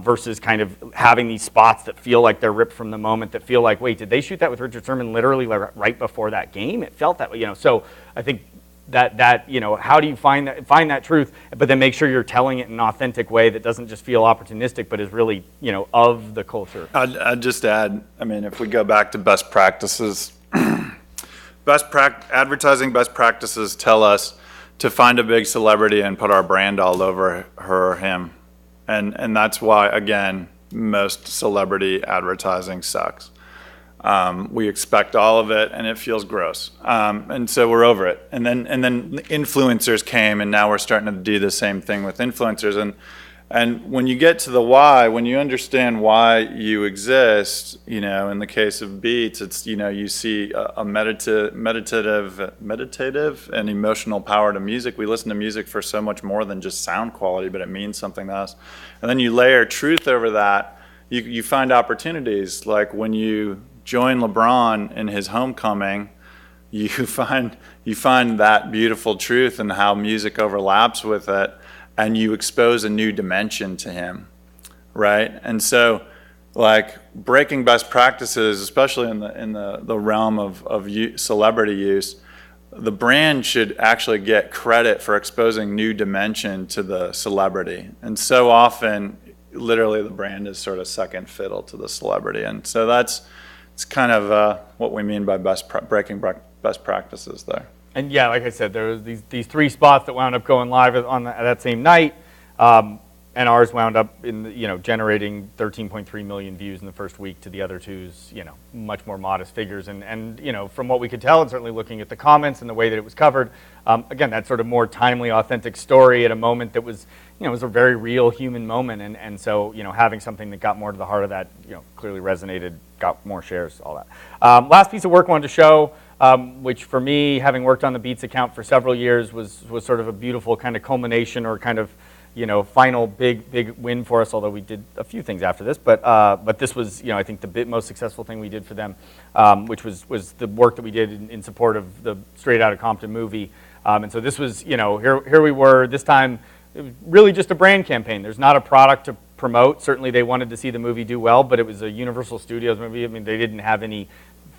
versus kind of having these spots that feel like they're ripped from the moment, that feel like, wait, did they shoot that with Richard Sherman literally right before that game? It felt that way, you know. So I think that you know, how do you find that truth, but then make sure you're telling it in an authentic way that doesn't just feel opportunistic, but is really, you know, of the culture. I'd just add, I mean, if we go back to best practices, advertising best practices tell us to find a big celebrity and put our brand all over her or him. And that's why, again, most celebrity advertising sucks. We expect all of it, and it feels gross. And so we're over it. And then influencers came, and now we're starting to do the same thing with influencers. And when you get to the why, when you understand why you exist, you know, in the case of Beats, it's, you know, you see a meditative and emotional power to music. We listen to music for so much more than just sound quality, but it means something to us. And then you layer truth over that, you find opportunities. Like when you join LeBron in his homecoming, you find that beautiful truth and how music overlaps with it, and you expose a new dimension to him, right? And so, like, breaking best practices, especially in the realm of celebrity use, the brand should actually get credit for exposing new dimension to the celebrity. And so often, literally, the brand is sort of second fiddle to the celebrity. And so it's kind of what we mean by breaking best practices there. And yeah, like I said, there was these 3 spots that wound up going live on that same night, and ours wound up generating 13.3 million views in the first week, to the other two's, you know, much more modest figures. And you know, from what we could tell, and certainly looking at the comments and the way that it was covered, again, that sort of more timely, authentic story at a moment that was, you know, it was a very real human moment. And so, you know, having something that got more to the heart of that, you know, clearly resonated, got more shares, all that. Last piece of work I wanted to show, which for me, having worked on the Beats account for several years, was sort of a beautiful kind of culmination, or kind of, you know, final big win for us, although we did a few things after this. But this was, you know, I think the most successful thing we did for them, which was the work that we did in support of the Straight Outta Compton movie. And so this was, you know, here we were, this time, it was really just a brand campaign. There's not a product to promote. Certainly they wanted to see the movie do well, but it was a Universal Studios movie. I mean, they didn't have any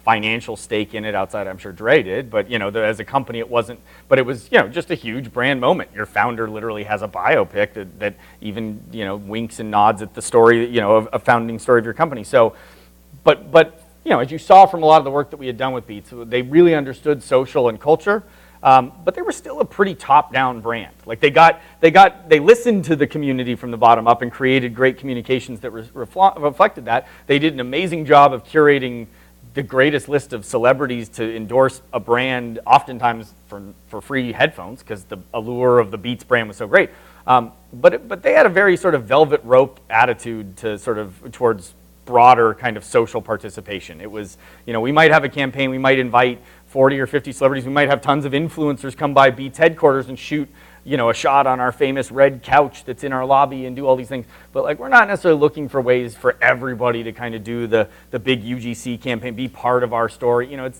financial stake in it outside, I'm sure Dre did, but you know, as a company it wasn't, but it was, you know, just a huge brand moment. Your founder literally has a biopic that even, you know, winks and nods at the story, you know, of a founding story of your company. So, but you know, as you saw from a lot of the work that we had done with Beats, they really understood social and culture, but they were still a pretty top-down brand. Like they listened to the community from the bottom up and created great communications that reflected that. They did an amazing job of curating the greatest list of celebrities to endorse a brand, oftentimes for free headphones, because the allure of the Beats brand was so great. But they had a very sort of velvet rope attitude to towards broader kind of social participation. It was, you know, we might have a campaign, we might invite 40 or 50 celebrities, we might have tons of influencers come by Beats headquarters and shoot, you know, a shot on our famous red couch that's in our lobby and do all these things. But like, we're not necessarily looking for ways for everybody to kind of do the big UGC campaign, be part of our story. You know,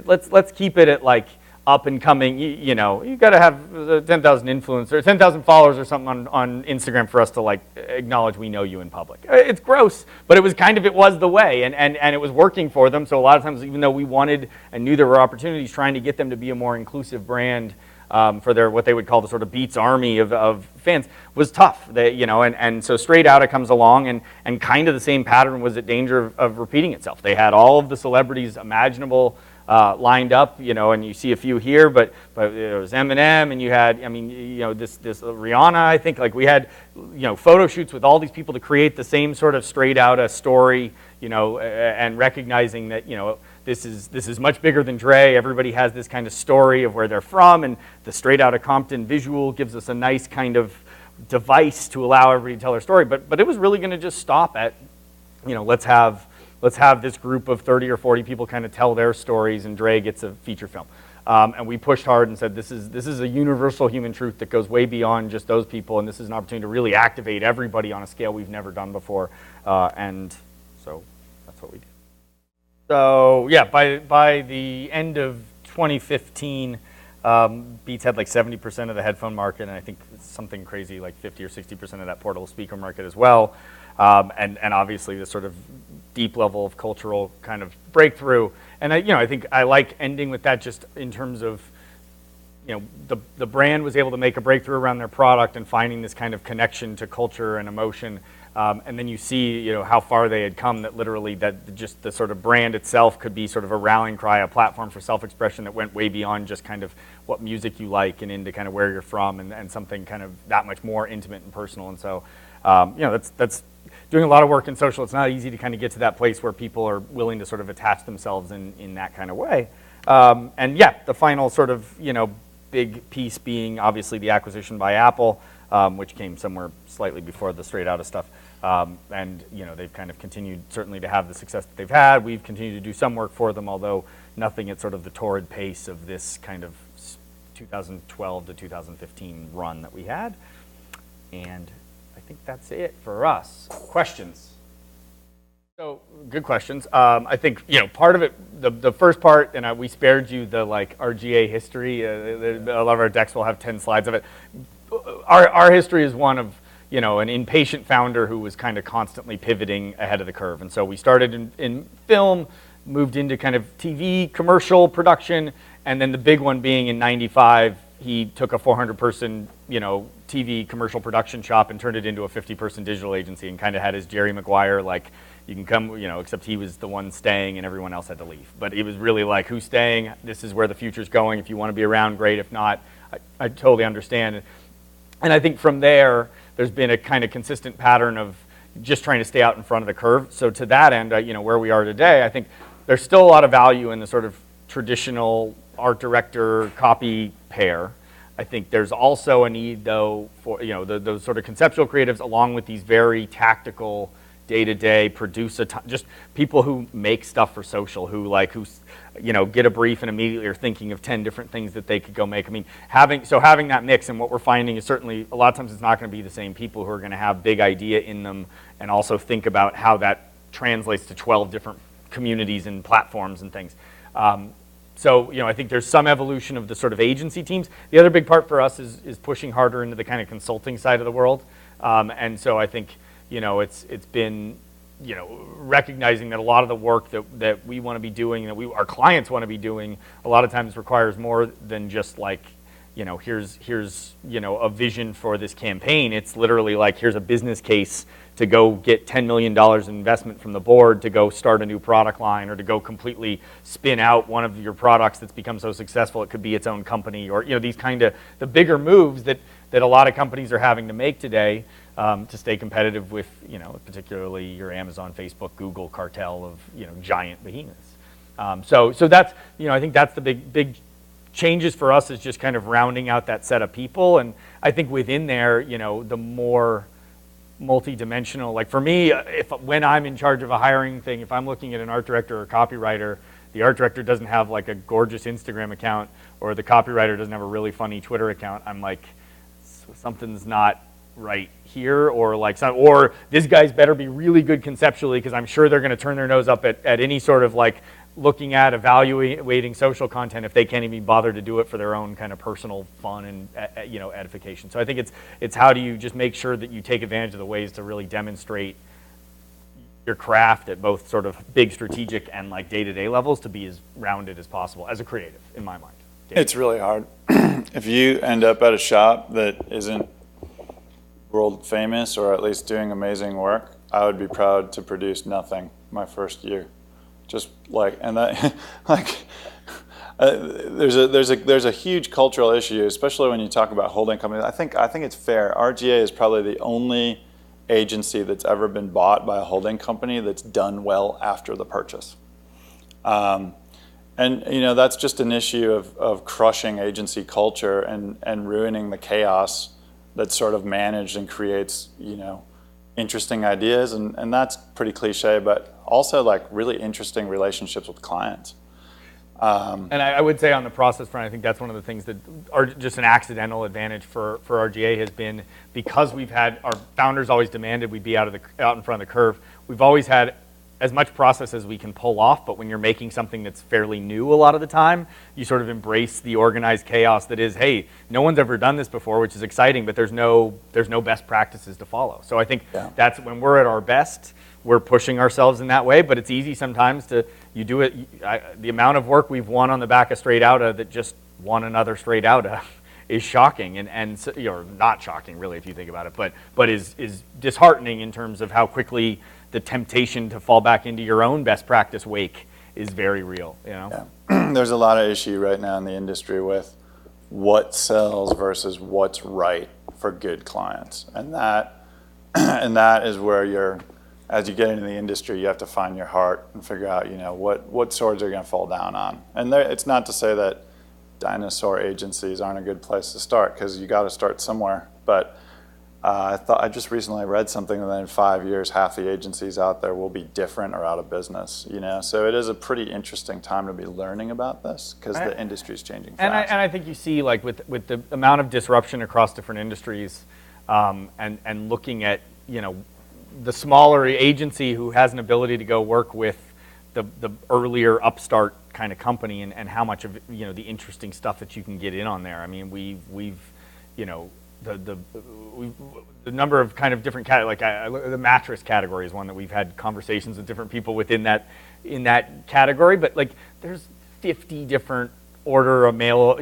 let's keep it at like up and coming. You know, you got to have 10,000 influencers, 10,000 followers or something on Instagram for us to like acknowledge we know you in public. It's gross, but it was the way, and it was working for them. So a lot of times, even though we wanted and knew there were opportunities, trying to get them to be a more inclusive brand, for their, what they would call the sort of Beats army of fans, was tough. You know, and so Straight Outta comes along, and kind of the same pattern was at danger of repeating itself. They had all of the celebrities imaginable lined up, you know, and you see a few here, but it was Eminem, and you had, I mean, you know, this Rihanna, I think, like we had, you know, photo shoots with all these people to create the same sort of Straight Outta story, you know, and recognizing that, you know, this is much bigger than Dre. Everybody has this kind of story of where they're from, and the Straight Outta Compton visual gives us a nice kind of device to allow everybody to tell their story. But it was really going to just stop at, you know, let's have let's have this group of 30 or 40 people kind of tell their stories, and Dre gets a feature film. And we pushed hard and said, this is a universal human truth that goes way beyond just those people, and this is an opportunity to really activate everybody on a scale we've never done before. And so that's what we did. So yeah, by the end of 2015, Beats had like 70% of the headphone market, and I think something crazy like 50 or 60% of that portable speaker market as well. And obviously the sort of deep level of cultural kind of breakthrough. And I think I like ending with that just in terms of, the brand was able to make a breakthrough around their product and finding this kind of connection to culture and emotion. And then you see, how far they had come, that literally that just the sort of brand itself could be sort of a rallying cry, a platform for self-expression that went way beyond just kind of what music you like and into kind of where you're from, and something kind of that much more intimate and personal. And so, that's doing a lot of work in social. It's not easy to kind of get to that place where people are willing to sort of attach themselves in that kind of way. And yeah, the final sort of, big piece being obviously the acquisition by Apple, which came somewhere slightly before the Straight Outta stuff. And they've kind of continued certainly to have the success that they've had. We've continued to do some work for them, although nothing at sort of the torrid pace of this kind of 2012 to 2015 run that we had. And I think that's it for us. Questions? So, good questions. I think, part of it, the first part, and we spared you the like RGA history. A lot of our decks will have 10 slides of it. Our history is one of, an impatient founder who was kind of constantly pivoting ahead of the curve. And so we started in film, moved into kind of TV, commercial production, and then the big one being in 95, he took a 400-person, TV commercial production shop and turned it into a 50-person digital agency, and kind of had his Jerry Maguire, like, you can come, except he was the one staying and everyone else had to leave. But it was really like, who's staying? This is where the future's going. If you want to be around, great. If not, I totally understand. And I think from there's been a kind of consistent pattern of just trying to stay out in front of the curve. So to that end, where we are today, I think there's still a lot of value in the sort of traditional art director copy pair. I think there's also a need, though, for those sort of conceptual creatives, along with these very tactical, day-to-day, just people who make stuff for social, who get a brief and immediately are thinking of 10 different things that they could go make. I mean, having that mix, and what we're finding is certainly a lot of times it's not going to be the same people who are going to have big idea in them and also think about how that translates to 12 different communities and platforms and things. So, I think there's some evolution of the sort of agency teams. The other big part for us is pushing harder into the kind of consulting side of the world. And so I think, it's been, recognizing that a lot of the work that we want to be doing, that our clients want to be doing, a lot of times requires more than just like, here's a vision for this campaign. It's literally like, here's a business case to go get $10 million in investment from the board to go start a new product line, or to go completely spin out one of your products that's become so successful it could be its own company, or these kind of the bigger moves that a lot of companies are having to make today to stay competitive with particularly your Amazon, Facebook, Google cartel of giant behemoths. So that's I think that's the big changes for us, is just kind of rounding out that set of people. And I think within there, the more multi-dimensional, like for me, when I'm in charge of a hiring thing, if I'm looking at an art director or copywriter, the art director doesn't have like a gorgeous Instagram account, or the copywriter doesn't have a really funny Twitter account, I'm like, something's not right here, or this guy's better be really good conceptually, because I'm sure they're going to turn their nose up at any sort of like looking at evaluating social content if they can't even bother to do it for their own kind of personal fun and edification. So I think it's how do you just make sure that you take advantage of the ways to really demonstrate your craft at both sort of big strategic and like day-to-day levels, to be as rounded as possible as a creative, in my mind. It's really hard. If you end up at a shop that isn't world famous, or at least doing amazing work, I would be proud to produce nothing my first year. Just like, and that, like, there's a huge cultural issue, especially when you talk about holding companies. I think it's fair. RGA is probably the only agency that's ever been bought by a holding company that's done well after the purchase. And that's just an issue of crushing agency culture and ruining the chaos that's sort of managed and creates interesting ideas, and that's pretty cliche, but also like really interesting relationships with clients. And I would say on the process front, I think that's one of the things that are just an accidental advantage for RGA has been, because we've had, our founders always demanded we be out in front of the curve. We've always had as much process as we can pull off, but when you're making something that's fairly new a lot of the time, you sort of embrace the organized chaos that is, hey, no one's ever done this before, which is exciting, but there's no best practices to follow. So I think that's when we're at our best, we're pushing ourselves in that way, but it's easy sometimes to, you do it, the amount of work we've won on the back of Straight Outta that just won another Straight Outta is shocking, and or not shocking really if you think about it, but is disheartening in terms of how quickly the temptation to fall back into your own best practice wake is very real, you know? Yeah. There's a lot of issue right now in the industry with what sells versus what's right for good clients. And that is where as you get into the industry, you have to find your heart and figure out, what swords are you going to fall down on. And it's not to say that dinosaur agencies aren't a good place to start, because you got to start somewhere. But I just recently read something that in 5 years, half the agencies out there will be different or out of business. So it is a pretty interesting time to be learning about this, because the industry is changing fast. And I think you see, like with the amount of disruption across different industries, and looking at the smaller agency who has an ability to go work with the earlier upstart kind of company, and how much of the interesting stuff that you can get in on there. I mean, we've the number of kind of different the mattress category is one that we've had conversations with different people within in that category, but like there's 50 different mail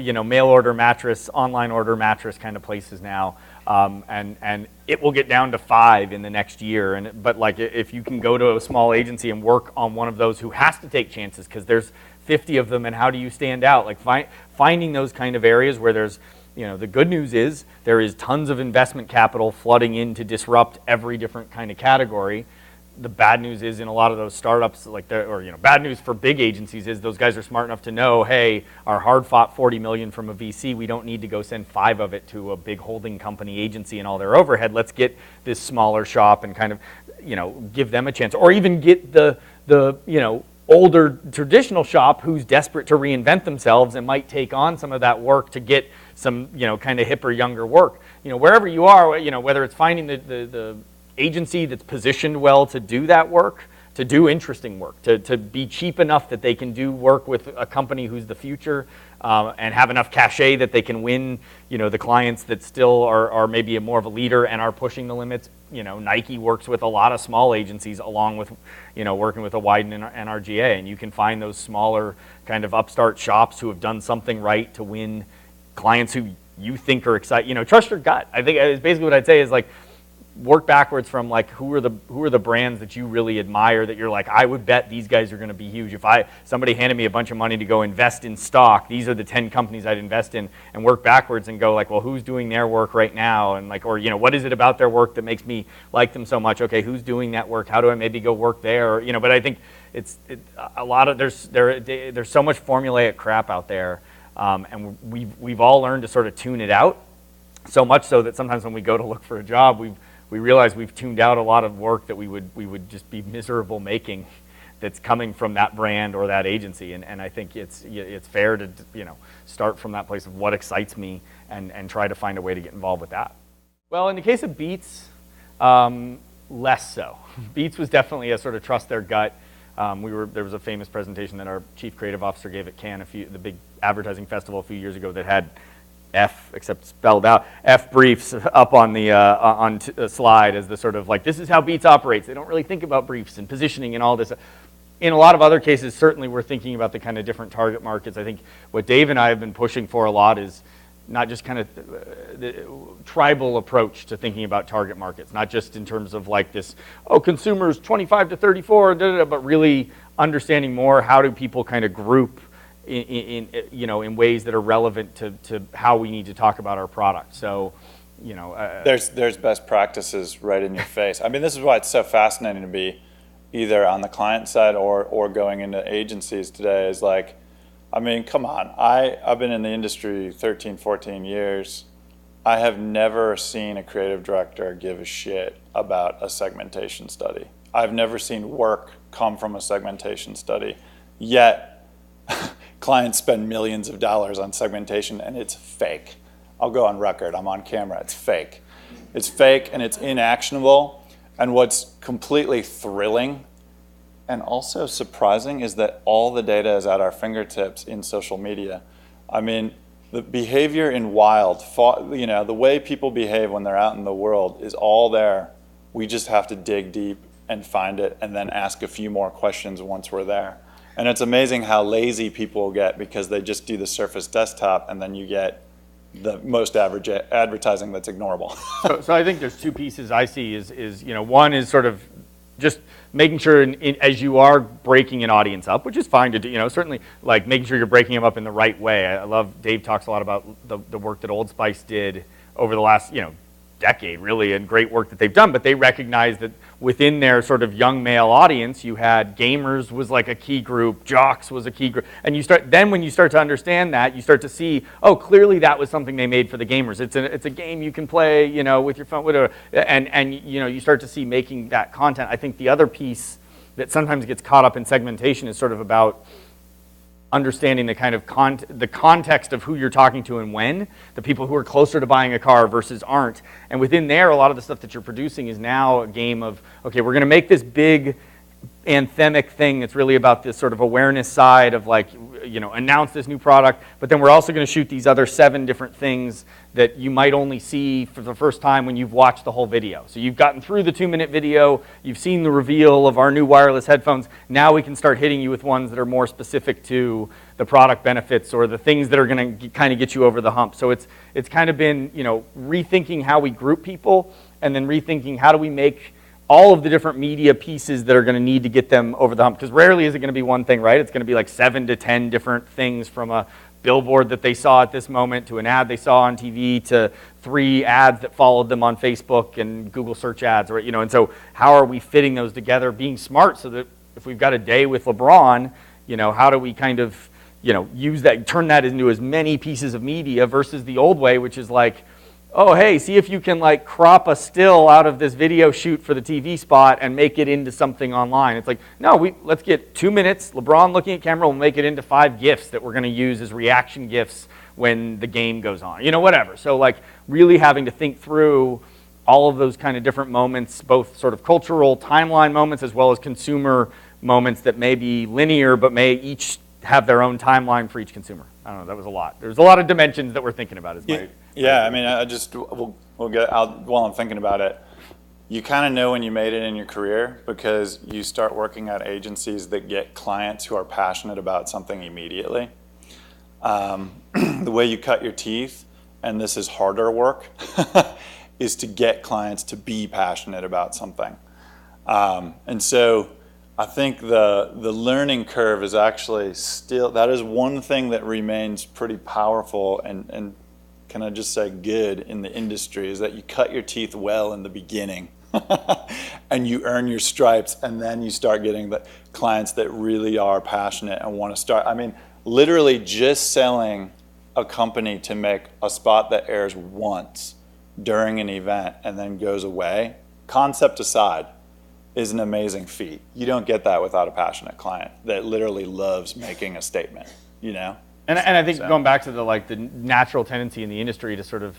order mattress, online order mattress kind of places now, and it will get down to 5 in the next year. But like if you can go to a small agency and work on one of those who has to take chances because there's 50 of them, and how do you stand out? Like finding those kind of areas where there's the good news is there is tons of investment capital flooding in to disrupt every different kind of category. The bad news is in a lot of those startups, bad news for big agencies is those guys are smart enough to know, hey, our hard-fought $40 million from a VC, we don't need to go send 5 of it to a big holding company agency and all their overhead. Let's get this smaller shop and kind of, give them a chance, or even get the older traditional shop who's desperate to reinvent themselves and might take on some of that work to get some, kind of hipper, younger work. Wherever you are, whether it's finding the agency that's positioned well to do that work, to do interesting work, to be cheap enough that they can do work with a company who's the future, and have enough cachet that they can win, the clients that still are maybe more of a leader and are pushing the limits. Nike works with a lot of small agencies along with, working with a Wyden and RGA, and you can find those smaller kind of upstart shops who have done something right to win clients who you think are excited. Trust your gut. I think is basically what I'd say is like, work backwards from like who are the brands that you really admire that you're like, I would bet these guys are going to be huge. If somebody handed me a bunch of money to go invest in stock, these are the 10 companies I'd invest in, and work backwards and go like, well, who's doing their work right now, and like, or what is it about their work that makes me like them so much? Okay, who's doing that work? How do I maybe go work there? But I think it's a lot of there's so much formulaic crap out there, and we've all learned to sort of tune it out, so much so that sometimes when we go to look for a job, we realize we've tuned out a lot of work that we would just be miserable making that's coming from that brand or that agency. And I think it's fair to start from that place of what excites me and try to find a way to get involved with that. Well, in the case of Beats, less so. Beats was definitely a sort of trust their gut. There was a famous presentation that our chief creative officer gave at Cannes, the big advertising festival a few years ago, that had F, except spelled out, F briefs up on the slide as the sort of like, this is how Beats operates. They don't really think about briefs and positioning and all this. In a lot of other cases, certainly we're thinking about the kind of different target markets. I think what Dave and I have been pushing for a lot is not just kind of the tribal approach to thinking about target markets, not just in terms of like this, consumers 25 to 34, but really understanding more how do people kind of group in ways that are relevant to how we need to talk about our product. So, there's best practices right in your face. I mean, this is why it's so fascinating to be either on the client side or going into agencies today. Is like, I mean, come on. I've been in the industry 13, 14 years. I have never seen a creative director give a shit about a segmentation study. I've never seen work come from a segmentation study. Yet, clients spend millions of dollars on segmentation and it's fake. I'll go on record, I'm on camera, it's fake. It's fake and it's inactionable. And what's completely thrilling and also surprising is that all the data is at our fingertips in social media. I mean, the behavior in wild, the way people behave when they're out in the world is all there. We just have to dig deep and find it and then ask a few more questions once we're there. And it's amazing how lazy people get because they just do the Surface desktop and then you get the most average advertising that's ignorable. So I think there's two pieces I see is one is sort of just making sure as you are breaking an audience up, which is fine to do, certainly like making sure you're breaking them up in the right way. I love, Dave talks a lot about the work that Old Spice did over the last, decade really, and great work that they've done, but they recognize that within their sort of young male audience, you had gamers was like a key group, jocks was a key group, and when you start to understand that, you start to see, oh, clearly that was something they made for the gamers. It's a game you can play, with your phone, whatever, and you start to see making that content. I think the other piece that sometimes gets caught up in segmentation is sort of about understanding the kind of the context of who you're talking to and when, the people who are closer to buying a car versus aren't. And within there, a lot of the stuff that you're producing is now a game of, okay, we're going to make this big anthemic thing that's really about this sort of awareness side of like, announce this new product, but then we're also going to shoot these other 7 different things that you might only see for the first time when you've watched the whole video. So you've gotten through the 2-minute video, you've seen the reveal of our new wireless headphones, now we can start hitting you with ones that are more specific to the product benefits or the things that are going to kind of get you over the hump. So it's kind of been, rethinking how we group people and then rethinking how do we make all of the different media pieces that are going to need to get them over the hump. Because rarely is it going to be one thing, right? It's going to be like 7 to 10 different things, from a billboard that they saw at this moment to an ad they saw on TV to 3 ads that followed them on Facebook and Google search ads, or and so how are we fitting those together, being smart so that if we've got a day with LeBron, how do we kind of use that, turn that into as many pieces of media versus the old way, which is like, oh, hey, see if you can like crop a still out of this video shoot for the TV spot and make it into something online. It's like, no, let's get 2 minutes, LeBron looking at camera, we'll make it into 5 GIFs that we're going to use as reaction GIFs when the game goes on, whatever. So like really having to think through all of those kind of different moments, both sort of cultural timeline moments as well as consumer moments that may be linear but may each have their own timeline for each consumer. I don't know, that was a lot. There's a lot of dimensions that we're thinking about. Yeah, I mean, we'll get out while I'm thinking about it. You kind of know when you made it in your career because you start working at agencies that get clients who are passionate about something immediately. The way you cut your teeth, and this is harder work, is to get clients to be passionate about something. And so I think the learning curve is actually still, that is one thing that remains pretty powerful and can I just say good in the industry, is that you cut your teeth well in the beginning and you earn your stripes, and then you start getting the clients that really are passionate and want to start. I mean, literally just selling a company to make a spot that airs once during an event and then goes away, concept aside, is an amazing feat. You don't get that without a passionate client that literally loves making a statement, And I think going back to the natural tendency in the industry to sort of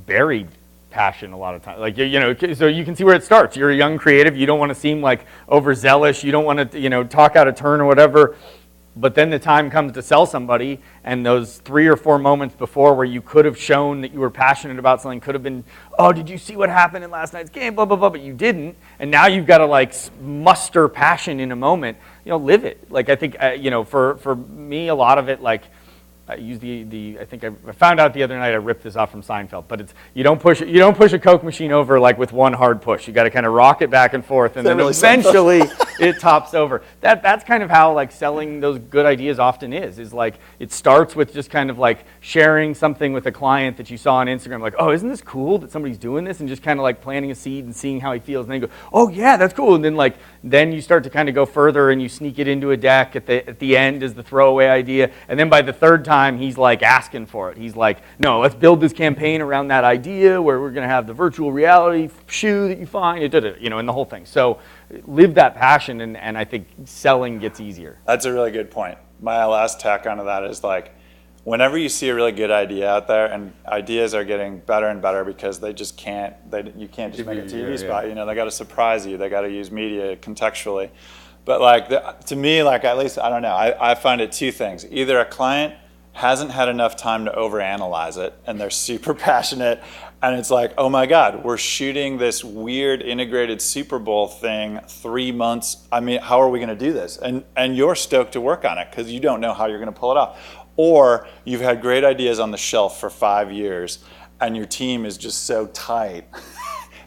bury passion a lot of times. So you can see where it starts. You're a young creative. You don't want to seem like overzealous. You don't want to, talk out of turn or whatever. But then the time comes to sell somebody, and those 3 or 4 moments before where you could have shown that you were passionate about something could have been, oh, did you see what happened in last night's game, blah, blah, blah, but you didn't. And now you've got to muster passion in a moment, live it. I think, for me, a lot of it, I use I think I found out the other night I ripped this off from Seinfeld, but it's you don't push a Coke machine over with one hard push. You got to kind of rock it back and forth, and then eventually it tops over. That's kind of how like selling those good ideas often is like it starts with just kind of like sharing something with a client that you saw on Instagram, like, oh, isn't this cool that somebody's doing this, and just kind of like planting a seed and seeing how he feels, and then you go, oh yeah, that's cool, and then you start to kind of go further and you sneak it into a deck at the end as the throwaway idea, and then by the third time he's like asking for it. He's like, no, let's build this campaign around that idea where we're going to have the virtual reality shoe that you find, and the whole thing. So live that passion, and I think selling gets easier. That's a really good point. My last tack onto that is like, whenever you see a really good idea out there, and ideas are getting better and better because you can't just make a TV spot. They got to surprise you. They got to use media contextually. But like to me, like at least I don't know. I find it two things. Either a client hasn't had enough time to overanalyze it, and they're super passionate, and it's like, oh my God, we're shooting this weird integrated Super Bowl thing 3 months. I mean, how are we going to do this? And you're stoked to work on it because you don't know how you're going to pull it off. Or you've had great ideas on the shelf for 5 years, and your team is just so tight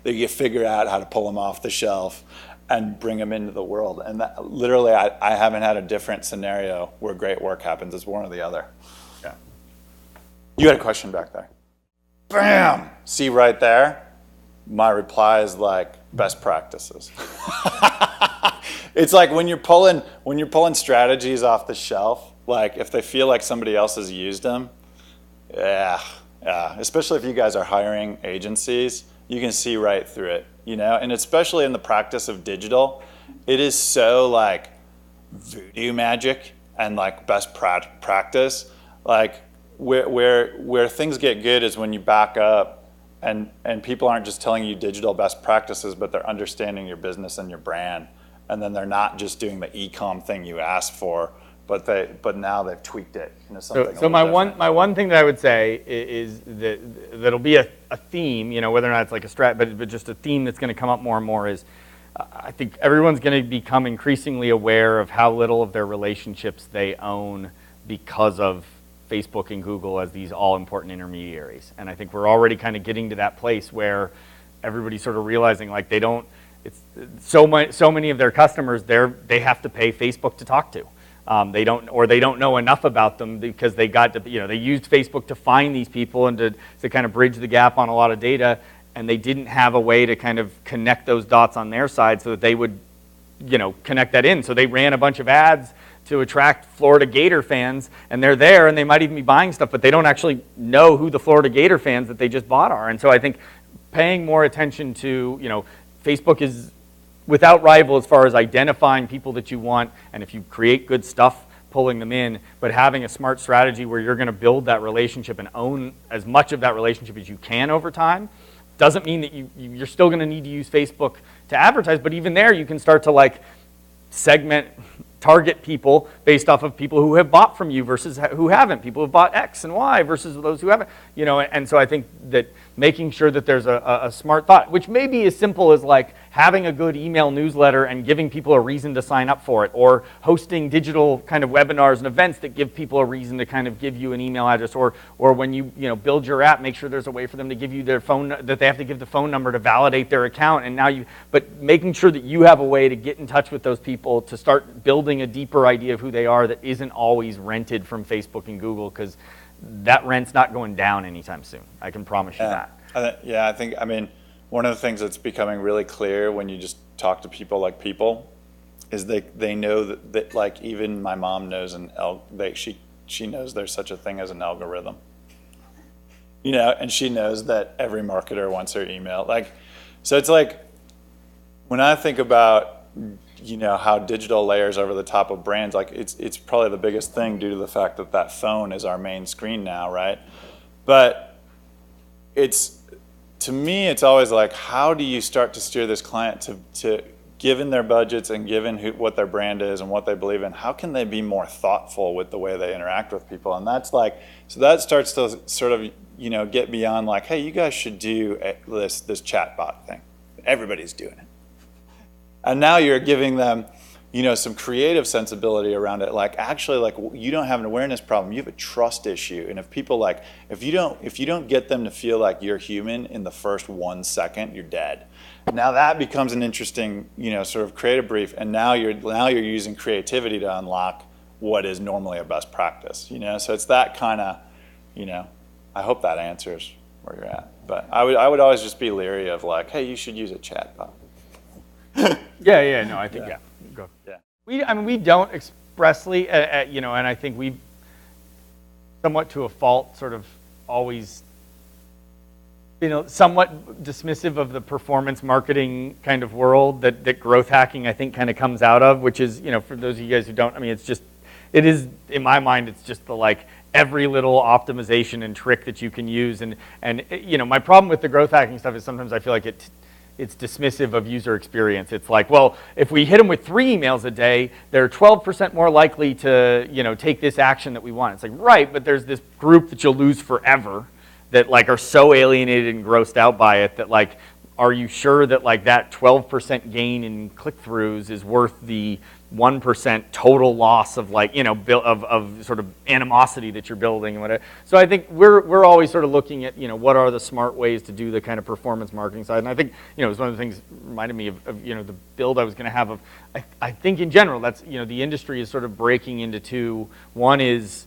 that you figure out how to pull them off the shelf and bring them into the world. And that, literally, I haven't had a different scenario where great work happens. It's one or the other. Yeah. You had a question back there. Bam! See right there? My reply is like best practices. It's like when you're pulling strategies off the shelf, like if they feel like somebody else has used them, yeah. Especially if you guys are hiring agencies, you can see right through it, and especially in the practice of digital, it is so like voodoo magic and like best practice. Like where things get good is when you back up and people aren't just telling you digital best practices, but they're understanding your business and your brand, and then they're not just doing the e-com thing you asked for, but now they've tweaked it into something. So my one thing that I would say is that'll be a theme, whether or not it's like a strat, but just a theme that's going to come up more and more is, I think everyone's going to become increasingly aware of how little of their relationships they own because of Facebook and Google as these all-important intermediaries. And I think we're already kind of getting to that place where everybody's sort of realizing like it's so many of their customers they have to pay Facebook to talk to. They don't know enough about them because they used Facebook to find these people and to kind of bridge the gap on a lot of data, and they didn't have a way to kind of connect those dots on their side so that they would, connect that in. So they ran a bunch of ads to attract Florida Gator fans, and they're there, and they might even be buying stuff, but they don't actually know who the Florida Gator fans that they just bought are. And so I think paying more attention to, Facebook is without rival as far as identifying people that you want, and if you create good stuff, pulling them in, but having a smart strategy where you're going to build that relationship and own as much of that relationship as you can over time. Doesn't mean that you're still going to need to use Facebook to advertise, but even there you can start to like segment, target people based off of people who have bought from you versus who haven't, people who have bought X and Y versus those who haven't, and so I think that making sure that there's a smart thought, which may be as simple as like having a good email newsletter and giving people a reason to sign up for it, or hosting digital kind of webinars and events that give people a reason to kind of give you an email address, or when you build your app, make sure there's a way for them to give you their phone, that they have to give the phone number to validate their account, but making sure that you have a way to get in touch with those people to start building a deeper idea of who they are that isn't always rented from Facebook and Google, because that rent's not going down anytime soon. I can promise you that. I think, one of the things that's becoming really clear when you just talk to people like people is they know that like even my mom knows she knows there's such a thing as an algorithm. And she knows that every marketer wants her email. So it's like when I think about how digital layers over the top of brands, like it's probably the biggest thing due to the fact that phone is our main screen now, right? But to me, it's always like, how do you start to steer this client to given their budgets and given what their brand is and what they believe in, how can they be more thoughtful with the way they interact with people? And that's like, so that starts to sort of, get beyond like, hey, you guys should do this chatbot thing. Everybody's doing it. And now you're giving them, some creative sensibility around it. Like, actually, like, you don't have an awareness problem, you have a trust issue. And if people, like, if you don't get them to feel like you're human in the first 1 second, you're dead. Now that becomes an interesting, sort of creative brief. And now you're using creativity to unlock what is normally a best practice. So it's that kind of, I hope that answers where you're at. But I would always just be leery of, like, hey, you should use a chatbot. No, I think, go. Yeah. We don't expressly, and I think we, somewhat to a fault, sort of always, somewhat dismissive of the performance marketing kind of world that growth hacking, I think, kind of comes out of, which is, for those of you guys who don't, it is, in my mind, it's just the, like, every little optimization and trick that you can use. And my problem with the growth hacking stuff is sometimes I feel like it's dismissive of user experience. It's like, well, if we hit them with 3 emails a day, they're 12% more likely to, take this action that we want. It's like, right, but there's this group that you'll lose forever that, like, are so alienated and grossed out by it that, like, are you sure that, like, that 12% gain in click-throughs is worth the 1% total loss of, like, of sort of animosity that you're building and whatever. So I think we're always sort of looking at, what are the smart ways to do the kind of performance marketing side. And I think, it's one of the things reminded me of the build I was going to have of, I think in general, that's, the industry is sort of breaking into two. One is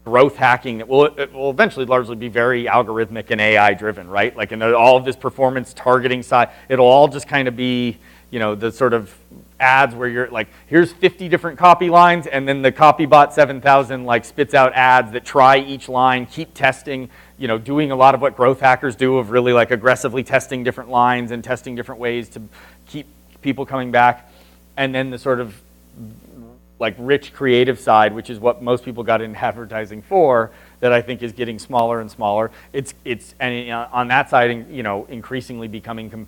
growth hacking that it will eventually largely be very algorithmic and AI driven, right? Like, in all of this performance targeting side, it'll all just kind of be, the sort of ads where you're like, here's 50 different copy lines, and then the copybot 7000 like spits out ads that try each line, keep testing, doing a lot of what growth hackers do of really, like, aggressively testing different lines and testing different ways to keep people coming back. And then the sort of, like, rich creative side, which is what most people got into advertising for, that I think is getting smaller and smaller. It's on that side, increasingly becoming,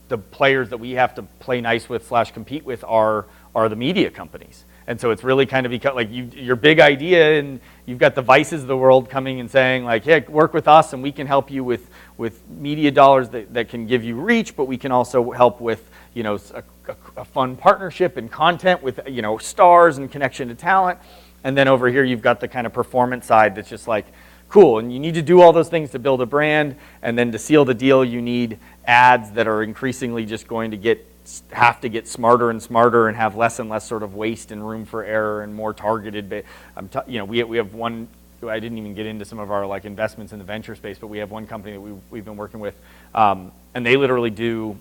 the players that we have to play nice with / compete with are the media companies. And so it's really kind of become, like, your big idea, and you've got the Vices of the world coming and saying, like, hey, work with us and we can help you with media dollars that can give you reach, but we can also help with, a fun partnership and content with, stars and connection to talent. And then over here you've got the kind of performance side that's just like, cool, and you need to do all those things to build a brand, and then to seal the deal you need ads that are increasingly just going to have to get smarter and smarter and have less and less sort of waste and room for error and more targeted. We have one, I didn't even get into some of our, like, investments in the venture space, but we have one company that we've been working with, and they literally do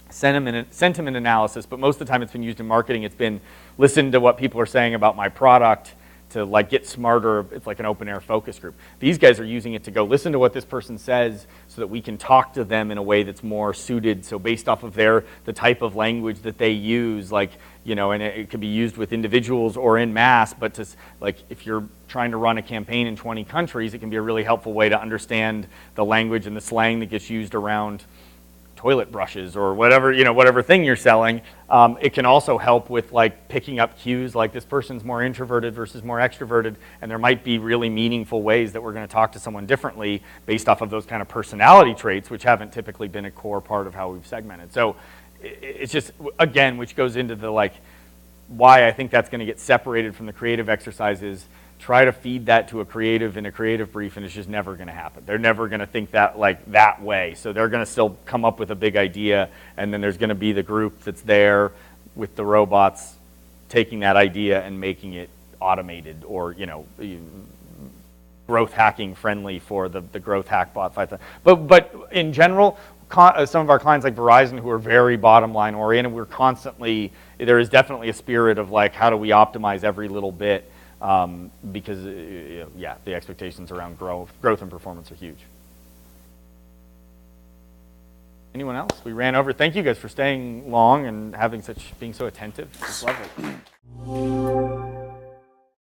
sentiment analysis, but most of the time it's been used in marketing. It's been listen to what people are saying about my product to, like, get smarter. It's like an open air focus group. These guys are using it to go listen to what this person says so that we can talk to them in a way that's more suited. So based off of the type of language that they use, like, and it could be used with individuals or in mass, but to, like, if you're trying to run a campaign in 20 countries, it can be a really helpful way to understand the language and the slang that gets used around toilet brushes or whatever, whatever thing you're selling. It can also help with, like, picking up cues, like, this person's more introverted versus more extroverted, and there might be really meaningful ways that we're going to talk to someone differently based off of those kind of personality traits, which haven't typically been a core part of how we've segmented. So it's just, again, which goes into the, like, why I think that's going to get separated from the creative exercises. Try to feed that to a creative in a creative brief, and it's just never going to happen. They're never going to think that, like, that way. So they're going to still come up with a big idea, and then there's going to be the group that's there with the robots taking that idea and making it automated or, growth hacking friendly for the growth hack bot. But in general, some of our clients like Verizon, who are very bottom line oriented, there is definitely a spirit of, like, how do we optimize every little bit. Because, the expectations around growth and performance are huge. Anyone else? We ran over. Thank you guys for staying long and being so attentive. It's lovely.